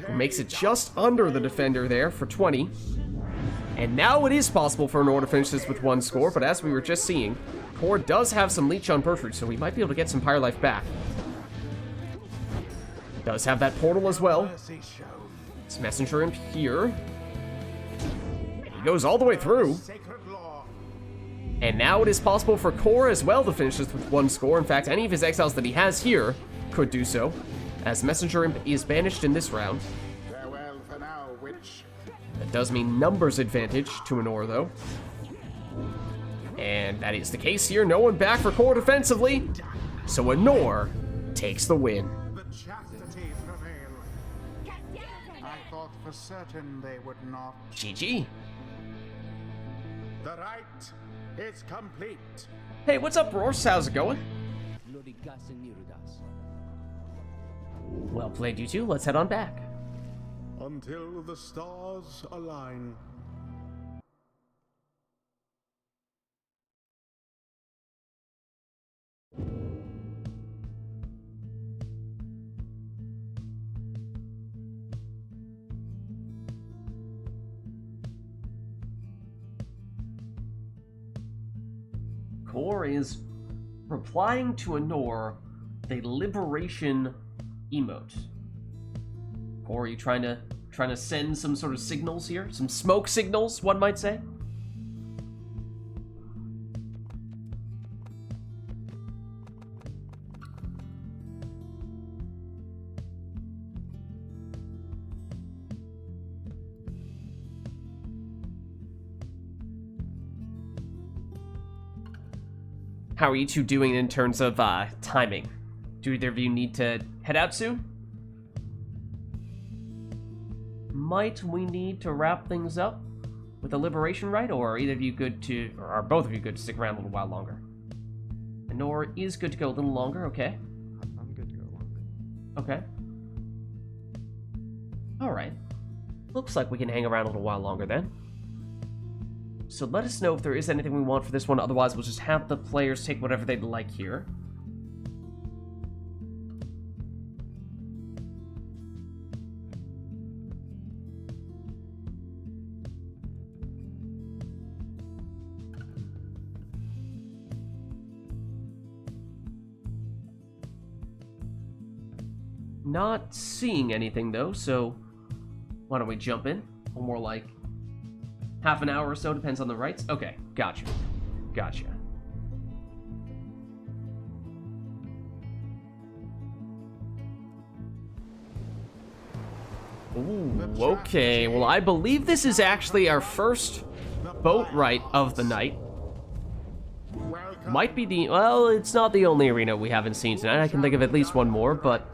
[SPEAKER 1] who makes it just under the defender there for 20. And now it is possible for Anor to finish this with 1 score, but as we were just seeing, Core does have some Leech on Bertrude, so we might be able to get some Pyre Life back. Does have that portal as well. It's Messenger Imp here. And he goes all the way through. And now it is possible for Core as well to finish this with 1 score. In fact, any of his exiles that he has here could do so, as Messenger Imp is banished in this round.
[SPEAKER 4] Farewell for now, witch.
[SPEAKER 1] That does mean numbers advantage to Anor, though. And that is the case here. No one back for Core defensively. So Anor takes the win.
[SPEAKER 4] The chastity prevail. I thought for certain they would not.
[SPEAKER 1] GG.
[SPEAKER 4] The rite is complete.
[SPEAKER 1] Hey, what's up, Roars? How's it going? Well played, you two. Let's head on back.
[SPEAKER 4] Until the stars align.
[SPEAKER 1] Core is replying to Anor with a liberation emote. Core, are you trying to send some sort of signals here? Some smoke signals, one might say? How are you two doing in terms of timing? Do either of you need to head out soon? Might we need to wrap things up with a liberation rite, or are either of you good to, or are both of you good to stick around a little while longer? Anor is good to go a little longer, okay.
[SPEAKER 2] I'm good to go longer.
[SPEAKER 1] Okay. Alright. Looks like we can hang around a little while longer then. So let us know if there is anything we want for this one, otherwise we'll just have the players take whatever they'd like here. Not seeing anything though, so why don't we jump in? Or more like half an hour or so, depends on the rights. Okay, gotcha. Gotcha. Ooh, okay. Well, I believe this is actually our first boat rite of the night.
[SPEAKER 4] Welcome.
[SPEAKER 1] Might be the... Well, it's not the only arena we haven't seen tonight. I can think of at least one more, but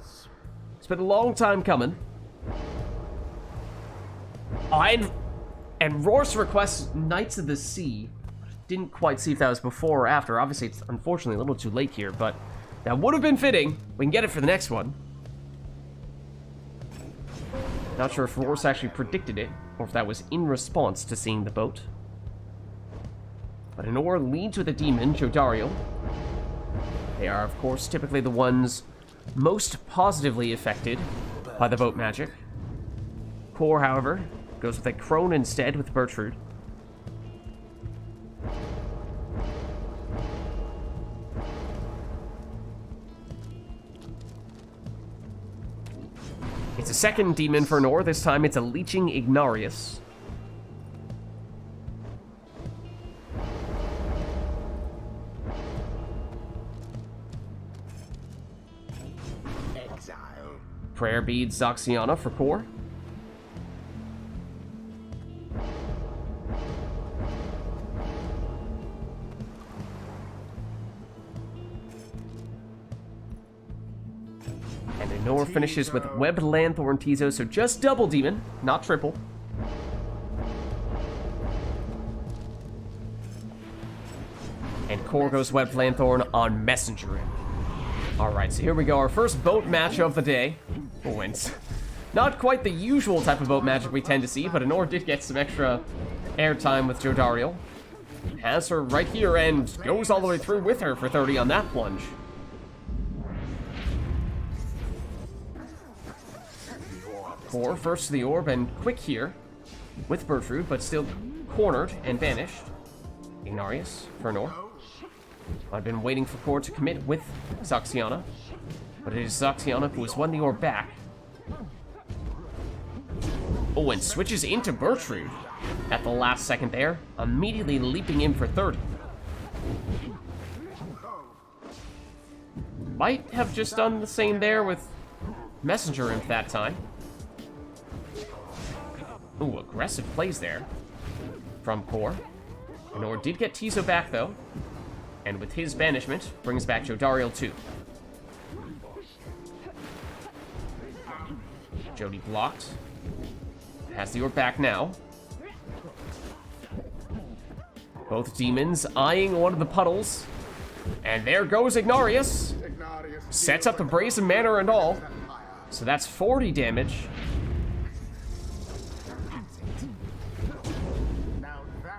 [SPEAKER 1] it's been a long time coming. Oh, and Roar's requests Knights of the Sea. Didn't quite see if that was before or after. Obviously, it's unfortunately a little too late here, but that would have been fitting. We can get it for the next one. Not sure if Roar's actually predicted it, or if that was in response to seeing the boat. But Anor leads with a demon, Jodariel. They are, of course, typically the ones most positively affected by the boat magic. Kor, however, goes with a crone instead with Bertrude. It's a second demon for Anor. This time it's a leeching Ignarius.
[SPEAKER 4] Exile.
[SPEAKER 1] Prayer beads Zoxiana for Kor. And Anor finishes with Webbed Lanthorn Tizo, so just double demon, not triple. And Kor goes Webbed Lanthorn on Messenger. Alright, so here we go, our first boat match of the day. Oh, and not quite the usual type of boat magic we tend to see, but Anor did get some extra airtime with Jodariel. Has her right here and goes all the way through with her for 30 on that plunge. Kor first to the orb and quick here with Bertrude, but still cornered and banished. Ignarius for Anor. I've been waiting for Kor to commit with Zoxiana, but it is Zoxiana who has won the orb back. Oh, and switches into Bertrude at the last second there, immediately leaping in for 30. Might have just done the same there with Messenger Imp that time. Ooh, aggressive plays there from Kor. Anor did get Tizo back, though. And with his banishment, brings back Jodariel too. Jody blocked. Has the orb back now. Both demons eyeing one of the puddles. And there goes Ignarius. Sets up the Brazen Manor and all. So that's 40 damage.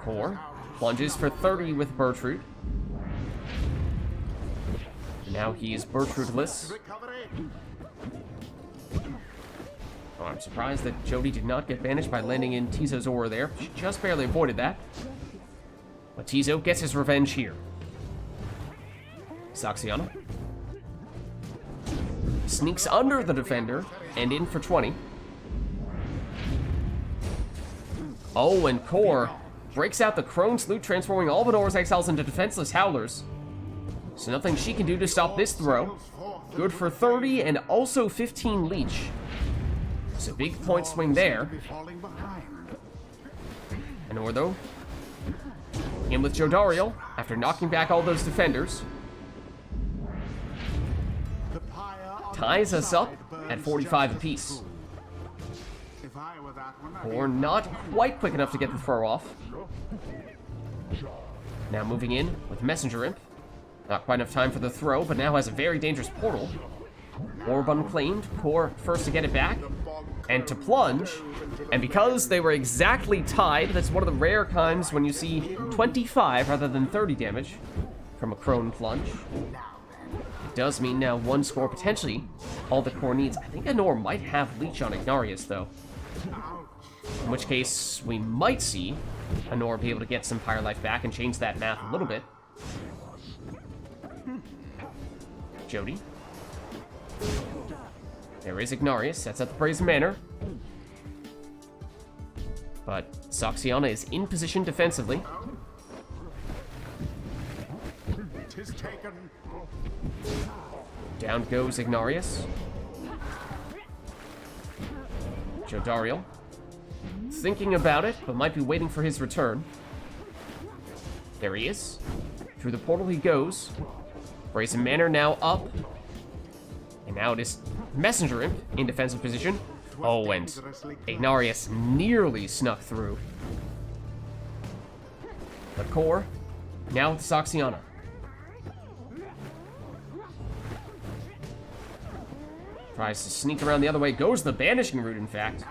[SPEAKER 1] Kor plunges for 30 with Bertrude. Now he is Bertrudeless. Oh, I'm surprised that Jody did not get banished by landing in Tizo's aura there. She just barely avoided that. But Tizo gets his revenge here. Zoxiana sneaks under the defender and in for 20. Oh, and Kor breaks out the Crone's Loot, transforming all of Anor's exiles into defenseless howlers. So nothing she can do to stop this throw. Good for 30 and also 15 leech. So big point swing there. Anor, though, in with Jodariel after knocking back all those defenders. Ties us up at 45 apiece. Or not quite quick enough to get the throw off. Now moving in with Messenger Imp. Not quite enough time for the throw, but now has a very dangerous portal. Orb unclaimed. Kor first to get it back. And to plunge. And because they were exactly tied, that's one of the rare times when you see 25 rather than 30 damage from a Crone plunge. It does mean now one score potentially all the Kor needs. I think Anor might have Leech on Ignarius, though. In which case, we might see Anor be able to get some Pyre life back and change that math a little bit. Jody. There is Ignarius. Sets up the Brazen Manor. But Zoxiana is in position defensively. Down goes Ignarius. Jodariel. Thinking about it, but might be waiting for his return. There he is. Through the portal he goes. Brazen Manor now up. And now it is Messenger Imp in defensive position. Oh, and Ignarius nearly snuck through. The core. Now with Soxiana. Tries to sneak around the other way. Goes the Banishing Route, in fact.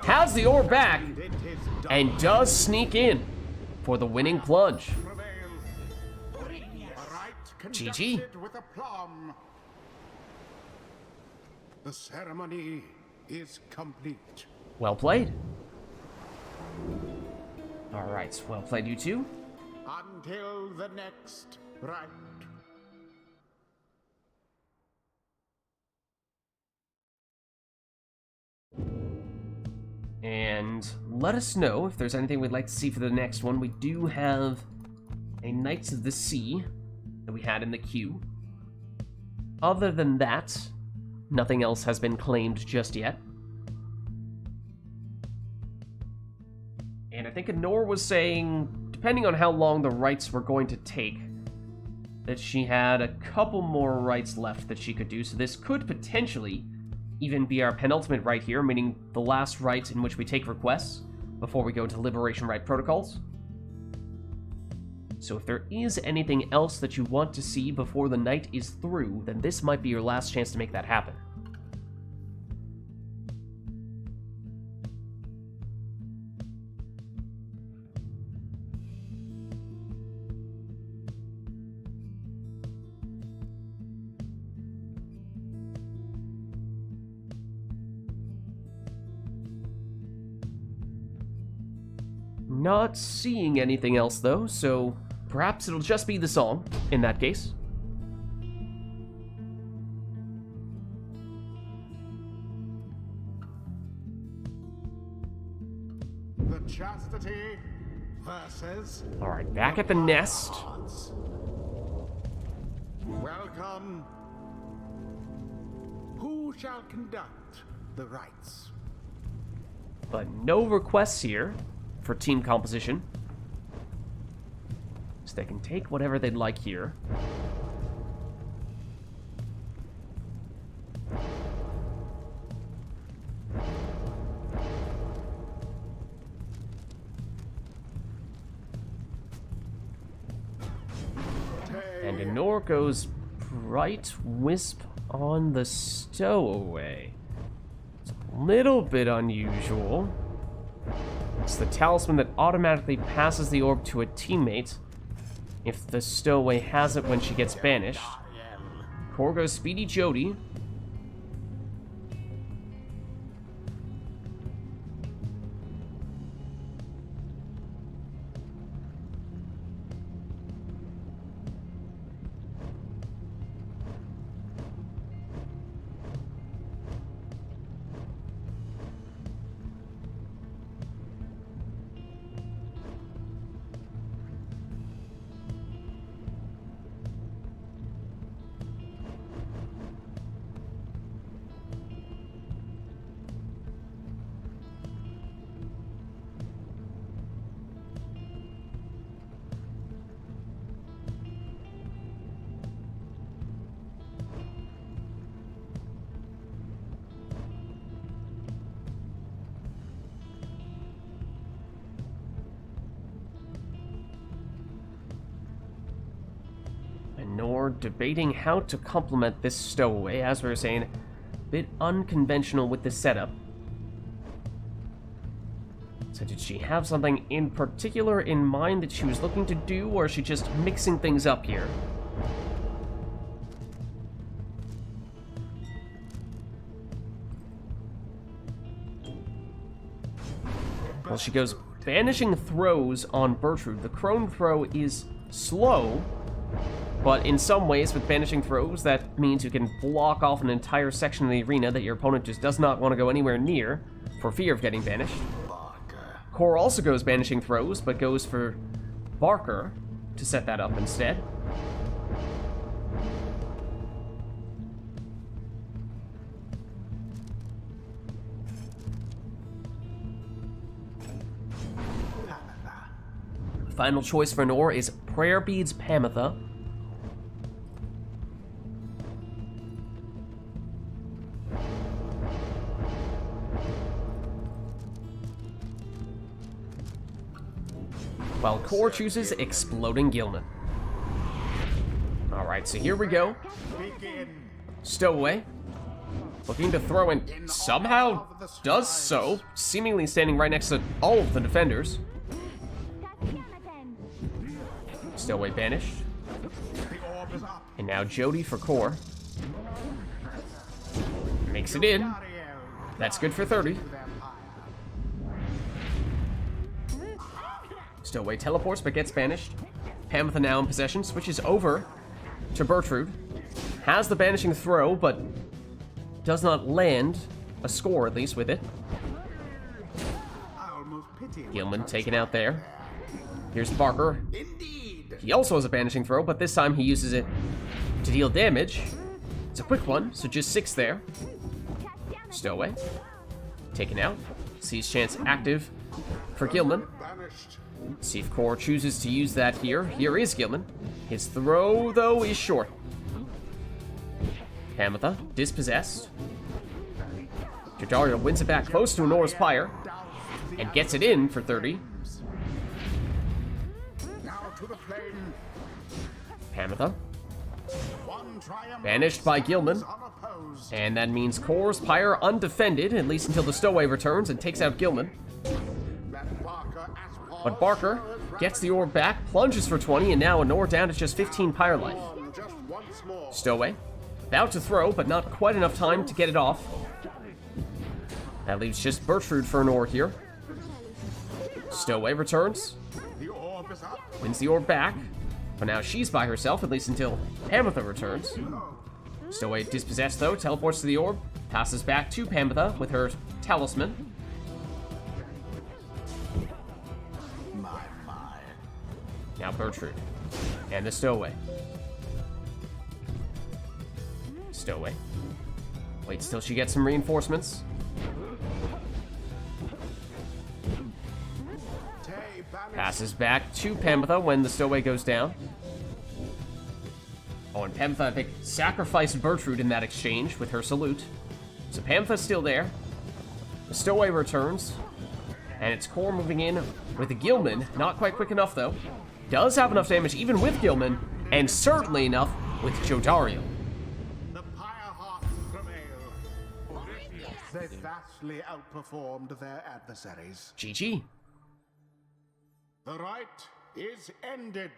[SPEAKER 1] Has the orb back. And does sneak in for the winning plunge. GG.
[SPEAKER 4] The ceremony is complete.
[SPEAKER 1] Well played. Alright, well played, you two.
[SPEAKER 4] Until the next rite.
[SPEAKER 1] And let us know if there's anything we'd like to see for the next one. We do have a Knights of the Sea that we had in the queue. Other than that, nothing else has been claimed just yet. And I think Anor was saying, depending on how long the rites were going to take, that she had a couple more rites left that she could do. So this could potentially even be our penultimate rite here, meaning the last rite in which we take requests before we go to Liberation Rite protocols. So if there is anything else that you want to see before the night is through, then this might be your last chance to make that happen. Not seeing anything else, though, so perhaps it'll just be the song, in that case.
[SPEAKER 4] The chastity versus...
[SPEAKER 1] Alright, back at the nest.
[SPEAKER 4] Welcome. Who shall conduct the rites?
[SPEAKER 1] But no requests here for team composition. So they can take whatever they'd like here. And Anor goes Bright Wisp on the Stowaway. It's a little bit unusual. It's the talisman that automatically passes the orb to a teammate if the Stowaway has it when she gets banished. Core goes Speedy Jody. Nor debating how to complement this Stowaway, as we were saying, a bit unconventional with the setup. So did she have something in particular in mind that she was looking to do, or is she just mixing things up here? Well, she goes Banishing Throws on Bertrude. The Crone Throw is slow, but in some ways, with Banishing Throws, that means you can block off an entire section of the arena that your opponent just does not want to go anywhere near for fear of getting banished. Core also goes Banishing Throws, but goes for Barker to set that up instead. Final choice for Nor is Prayer Beads Pamitha. While Core chooses Exploding Gilman. Alright, so here we go. Stowaway. Looking to throw and somehow does so, seemingly standing right next to all of the defenders. Stowaway banished. And now Jody for Core. Makes it in. That's good for 30. Stowaway teleports but gets banished. Pamitha now in possession, switches over to Bertrude. Has the banishing throw, but does not land a score, at least, with it. Gilman taken out there. Here's Barker. He also has a banishing throw, but this time he uses it to deal damage. It's a quick one, so just 6 there. Stowaway. Taken out. Seize chance active for Gilman. See if Core chooses to use that here. Here is Gilman. His throw, though, is short. Pamitha, dispossessed. Jadario wins it back close to Nora's Pyre and gets it in for 30. Pamitha. Banished by Gilman. And that means Core's Pyre undefended, at least until the Stowaway returns and takes out Gilman. But Barker gets the orb back, plunges for 20, and now Nor down to just 15 Pyre life. Stowaway, about to throw, but not quite enough time to get it off. That leaves just Bertrude for Nor here. Stowaway returns. Wins the orb back. But now she's by herself, at least until Pamitha returns. Stowaway dispossessed, though, teleports to the orb, passes back to Pamitha with her talisman. Now Bertrude. And the Stowaway. Stowaway. Waits till she gets some reinforcements. Passes back to Pamitha when the Stowaway goes down. Oh, and Pamitha, I think, sacrificed Bertrude in that exchange with her salute. So Pamitha's still there. The Stowaway returns. And it's Core moving in with the Gilman. Not quite quick enough, though. Does have enough damage even with Gilman, and certainly enough with Jodariel.
[SPEAKER 4] The Pyrehearts prevail. They vastly outperformed their adversaries.
[SPEAKER 1] GG.
[SPEAKER 4] The rite is ended.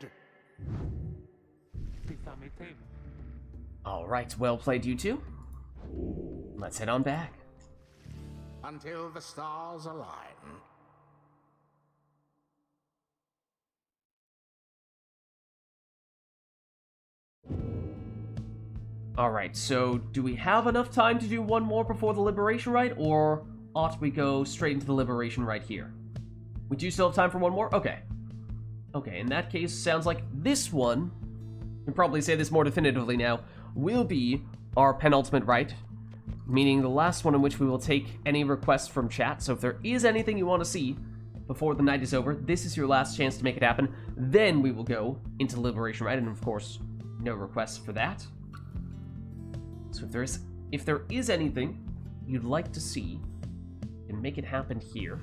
[SPEAKER 1] Alright, well played, you two. Let's head on back.
[SPEAKER 4] Until the stars align.
[SPEAKER 1] Alright, so do we have enough time to do one more before the Liberation Rite, or ought we go straight into the Liberation Rite here? We do still have time for one more? Okay. Okay, in that case, sounds like this one, I can probably say this more definitively now, will be our penultimate rite, meaning the last one in which we will take any requests from chat. So if there is anything you want to see before the night is over, this is your last chance to make it happen. Then we will go into the Liberation Rite, and of course, no requests for that. So if there is anything you'd like to see, and make it happen here.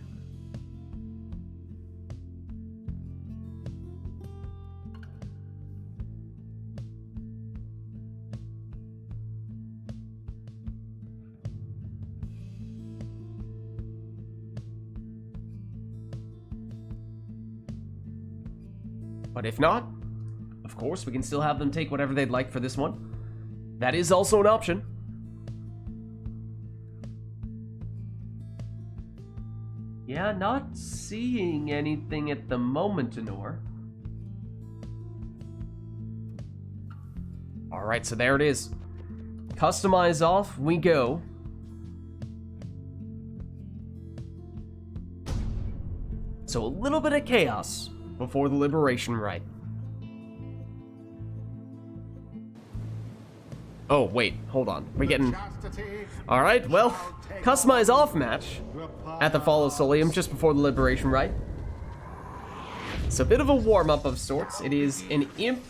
[SPEAKER 1] But if not, of course, we can still have them take whatever they'd like for this one. That is also an option. Yeah, not seeing anything at the moment, Anor. Alright, so there it is. Customize off, we go. So a little bit of chaos before the Liberation Rite. Oh, wait, hold on. We're getting... Alright, well, customize off match at the Fall of Solium just before the Liberation Rite. It's a bit of a warm-up of sorts. It is an imp,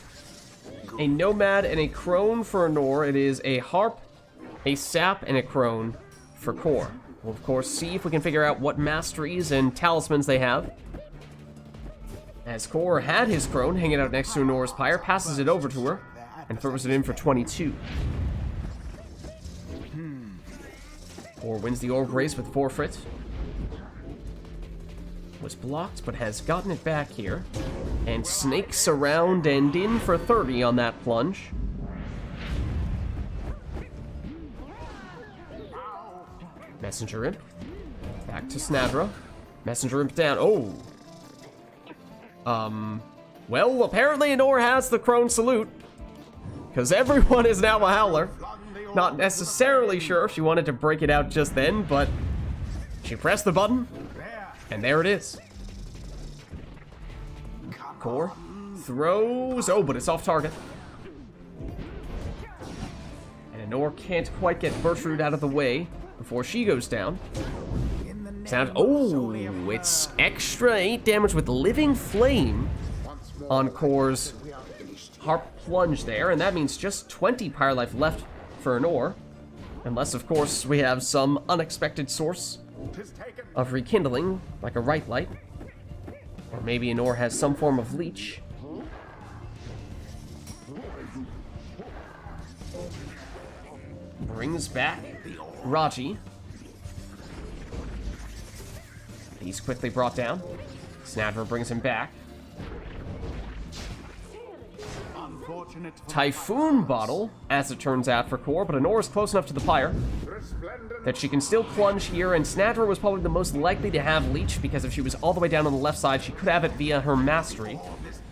[SPEAKER 1] a nomad, and a crone for Anor. It is a harp, a sap, and a crone for Kor. We'll, of course, see if we can figure out what masteries and talismans they have. As Kor had his crone hanging out next to Anor's pyre, passes it over to her, and throws it in for 22. Kor wins the orb race with forfeit. Was blocked, but has gotten it back here. And snakes around and in for 30 on that plunge. Messenger Imp. Back to Snadra. Messenger Imp down. Oh! Well, apparently Anor has the Crone Salute. Because everyone is now a Howler. Not necessarily sure if she wanted to break it out just then, but she pressed the button, and there it is. Kor throws. Oh, but it's off target. And Anor can't quite get Bertrude out of the way before she goes down. Oh, it's extra 8 damage with Living Flame on Kor's Harp Plunge there, and that means just 20 Pyre Life left for Anor. Unless, of course, we have some unexpected source of rekindling, like a RITE Light. Or maybe Anor has some form of leech. Brings back Raji. He's quickly brought down. Snadra brings him back. Typhoon Bottle, as it turns out, for Kor, but Anor is close enough to the pyre that she can still plunge here, and Snadra was probably the most likely to have leech, because if she was all the way down on the left side, she could have it via her mastery.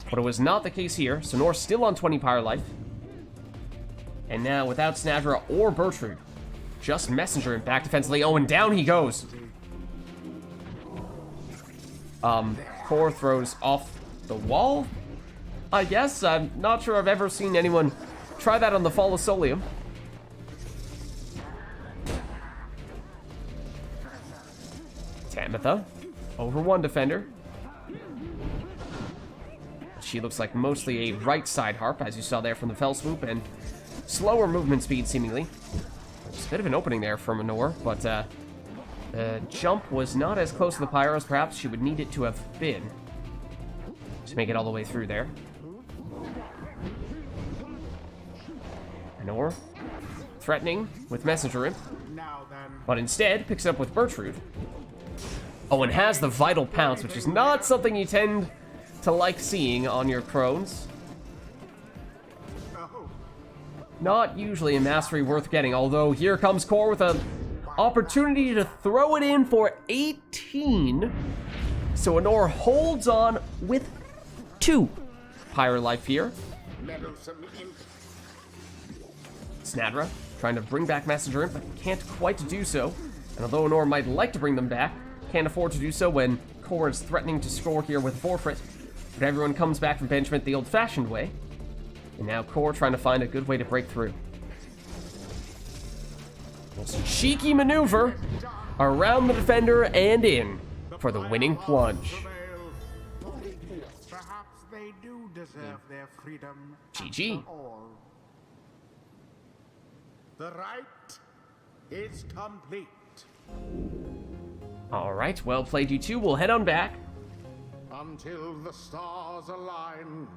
[SPEAKER 1] But it was not the case here, so Nor's still on 20 Pyre Life. And now, without Snadra or Bertrude, just Messenger and back defensively. Oh, and down he goes. Kor throws off the wall, I guess. I'm not sure I've ever seen anyone try that on the Fall of Solium. Tamitha, over one defender. She looks like mostly a right side harp, as you saw there from the Fell Swoop, and slower movement speed, seemingly. There's a bit of an opening there from Anor, but the jump was not as close to the pyre as perhaps she would need it to have been to make it all the way through there. Anor threatening with Messenger Imp, but instead picks it up with Bertrude. Oh, and has the Vital Pounce, which is not something you tend to like seeing on your crones. Not usually a mastery worth getting, although here comes Kor with an opportunity to throw it in for 18. So Anor holds on with 2 Pyre Life here. Snadra trying to bring back Messenger Imp, but can't quite do so. And although Anor might like to bring them back, can't afford to do so when Kor is threatening to score here with forfeit. But everyone comes back from banishment the old-fashioned way. And now Kor trying to find a good way to break through. It's a cheeky maneuver around the defender and in for the winning plunge.
[SPEAKER 4] Perhaps they do deserve their freedom.
[SPEAKER 1] GG.
[SPEAKER 4] The rite is complete.
[SPEAKER 1] Alright, well played, you two. We'll head on back.
[SPEAKER 4] Until the stars align.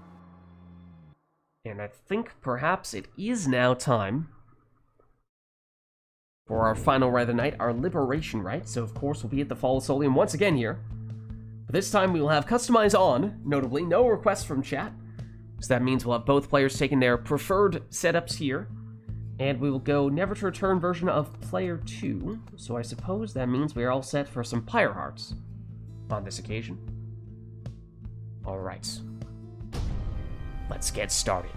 [SPEAKER 1] And I think perhaps it is now time for our final rite of the night, our Liberation Rite. So, of course, we'll be at the Fall of Solium once again here. But this time we will have Customize On, notably. No requests from chat. So that means we'll have both players taking their preferred setups here. And we will go Never to Return version of Player 2. So I suppose that means we are all set for some Pyre Hearts on this occasion. Alright. Let's get started.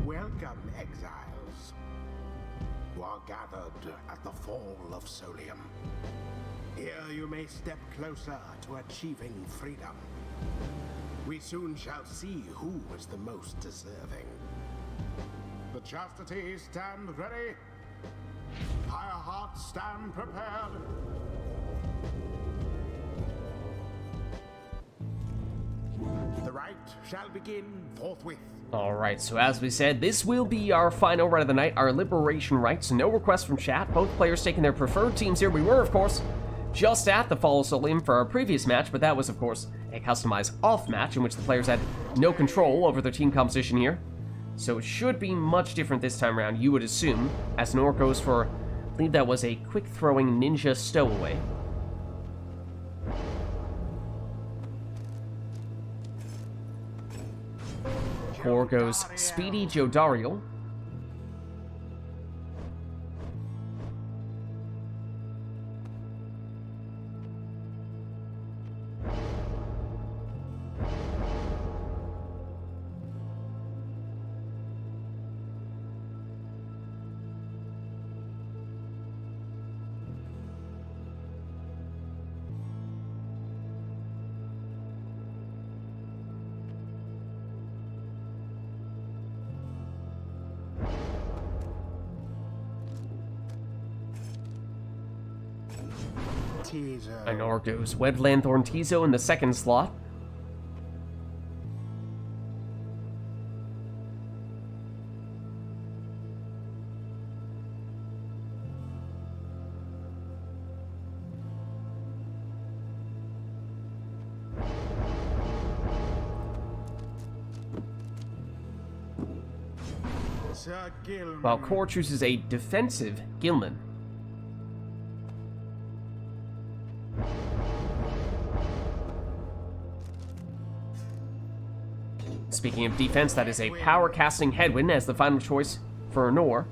[SPEAKER 4] Welcome, exiles. You are gathered at the Fall of Solium. Here you may step closer to achieving freedom. We soon shall see who is the most deserving. The Chastity stand ready. Pyre hearts stand prepared. The rite shall begin forthwith.
[SPEAKER 1] Alright, so as we said, this will be our final rite of the night, our Liberation Rite. So no requests from chat, both players taking their preferred teams here. We were, of course, just at the Fall Solium for our previous match, but that was, of course, a customized off match in which the players had no control over their team composition here. So it should be much different this time around, you would assume, as Nor goes for, I believe that was a quick throwing ninja stowaway. Kor goes Speedy Jodariel. Anor goes Wedlanthorn Tizo in the second slot.
[SPEAKER 4] Sir Gilman.
[SPEAKER 1] While Kor chooses a defensive Gilman. Speaking of defense, that is a power casting Headwind as the final choice for Anor.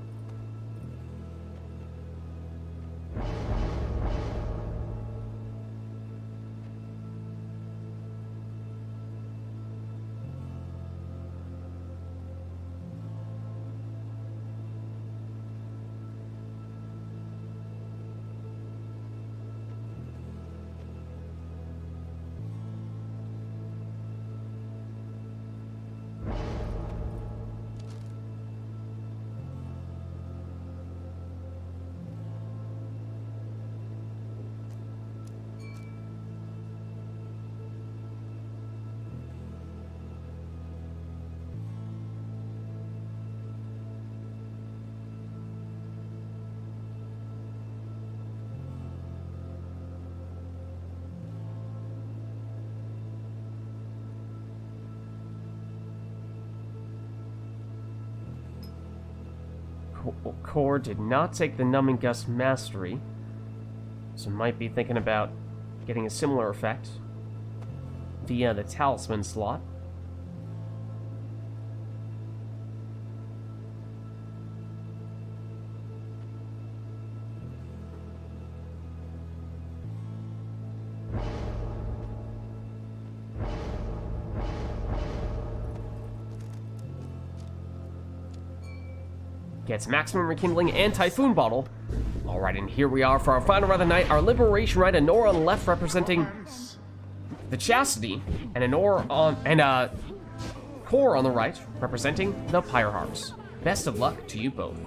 [SPEAKER 1] Kor did not take the Numbing Gust Mastery, so might be thinking about getting a similar effect via the Talisman slot. Gets Maximum Rekindling and Typhoon Bottle. Alright, and here we are for our final rite of the night, our Liberation Rite. Anor on the left representing the Chastity, and Kor on the right representing the Pyre Hearts. Best of luck to you both.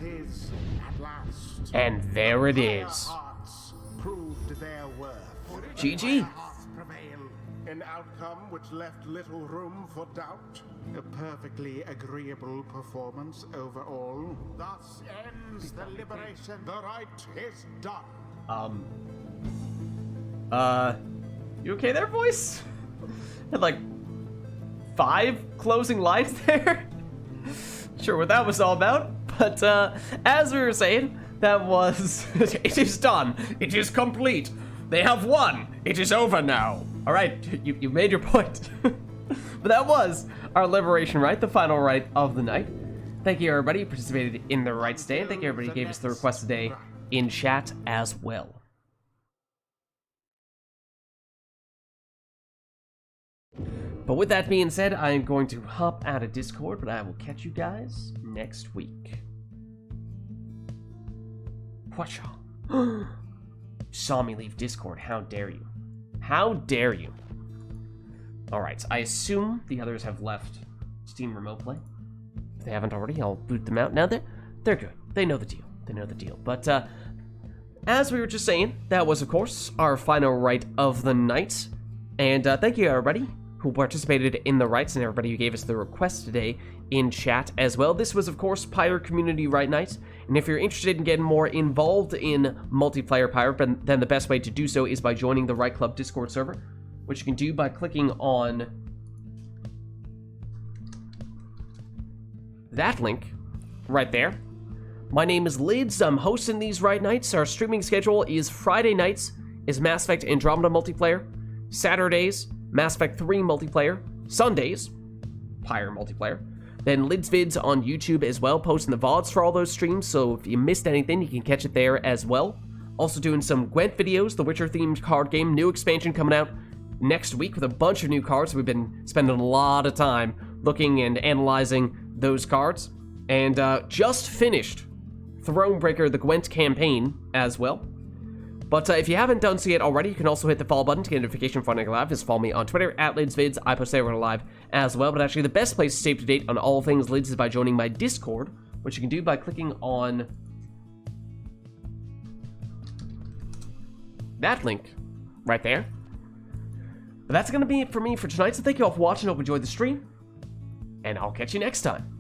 [SPEAKER 4] it is, at last.
[SPEAKER 1] And there it
[SPEAKER 4] Fire
[SPEAKER 1] is.
[SPEAKER 4] hearts proved their worth.
[SPEAKER 1] GG.
[SPEAKER 4] Fire hearts prevail. An outcome which left little room for doubt. A perfectly agreeable performance overall. Thus ends the liberation. The rite is done.
[SPEAKER 1] You okay there, voice? Had like 5 closing lines there. Sure what that was all about, but as we were saying, that was it is done. It is complete. They have won. It is over now. All right, you made your point. But that was our liberation rite, the final rite of the night. Thank you everybody who participated in the rites today, and thank you everybody who gave us the request today in chat as well. But with that being said, I am going to hop out of Discord, but I will catch you guys next week. Whatcha? Saw me leave Discord, how dare you? How dare you? Alright, I assume the others have left Steam Remote Play. If they haven't already, I'll boot them out. Now they're good. They know the deal. They know the deal. But as we were just saying, that was, of course, our final rite of the night. And thank you, everybody who participated in the rites and everybody who gave us the request today in chat as well. This was, of course, Pyre Community Rite Night. And if you're interested in getting more involved in multiplayer Pyre, then the best way to do so is by joining the Rite Club Discord server, which you can do by clicking on that link right there. My name is Lids. I'm hosting these Rite Nights. Our streaming schedule is Friday nights is Mass Effect Andromeda multiplayer, Saturdays Mass Effect 3 multiplayer, Sundays Pyre multiplayer. Then Lids Vids on YouTube as well, posting the VODs for all those streams, so if you missed anything, you can catch it there as well. Also doing some Gwent videos, the Witcher-themed card game, new expansion coming out next week with a bunch of new cards. We've been spending a lot of time looking and analyzing those cards. And just finished Thronebreaker, the Gwent campaign as well. But if you haven't done so yet already, you can also hit the follow button to get a notification for when I go live. Just follow me on Twitter, @LidsVids. I post everyone live as well. But actually, the best place to stay up to date on all things Lids is by joining my Discord, which you can do by clicking on that link right there. But that's going to be it for me for tonight. So thank you all for watching. Hope you enjoyed the stream. And I'll catch you next time.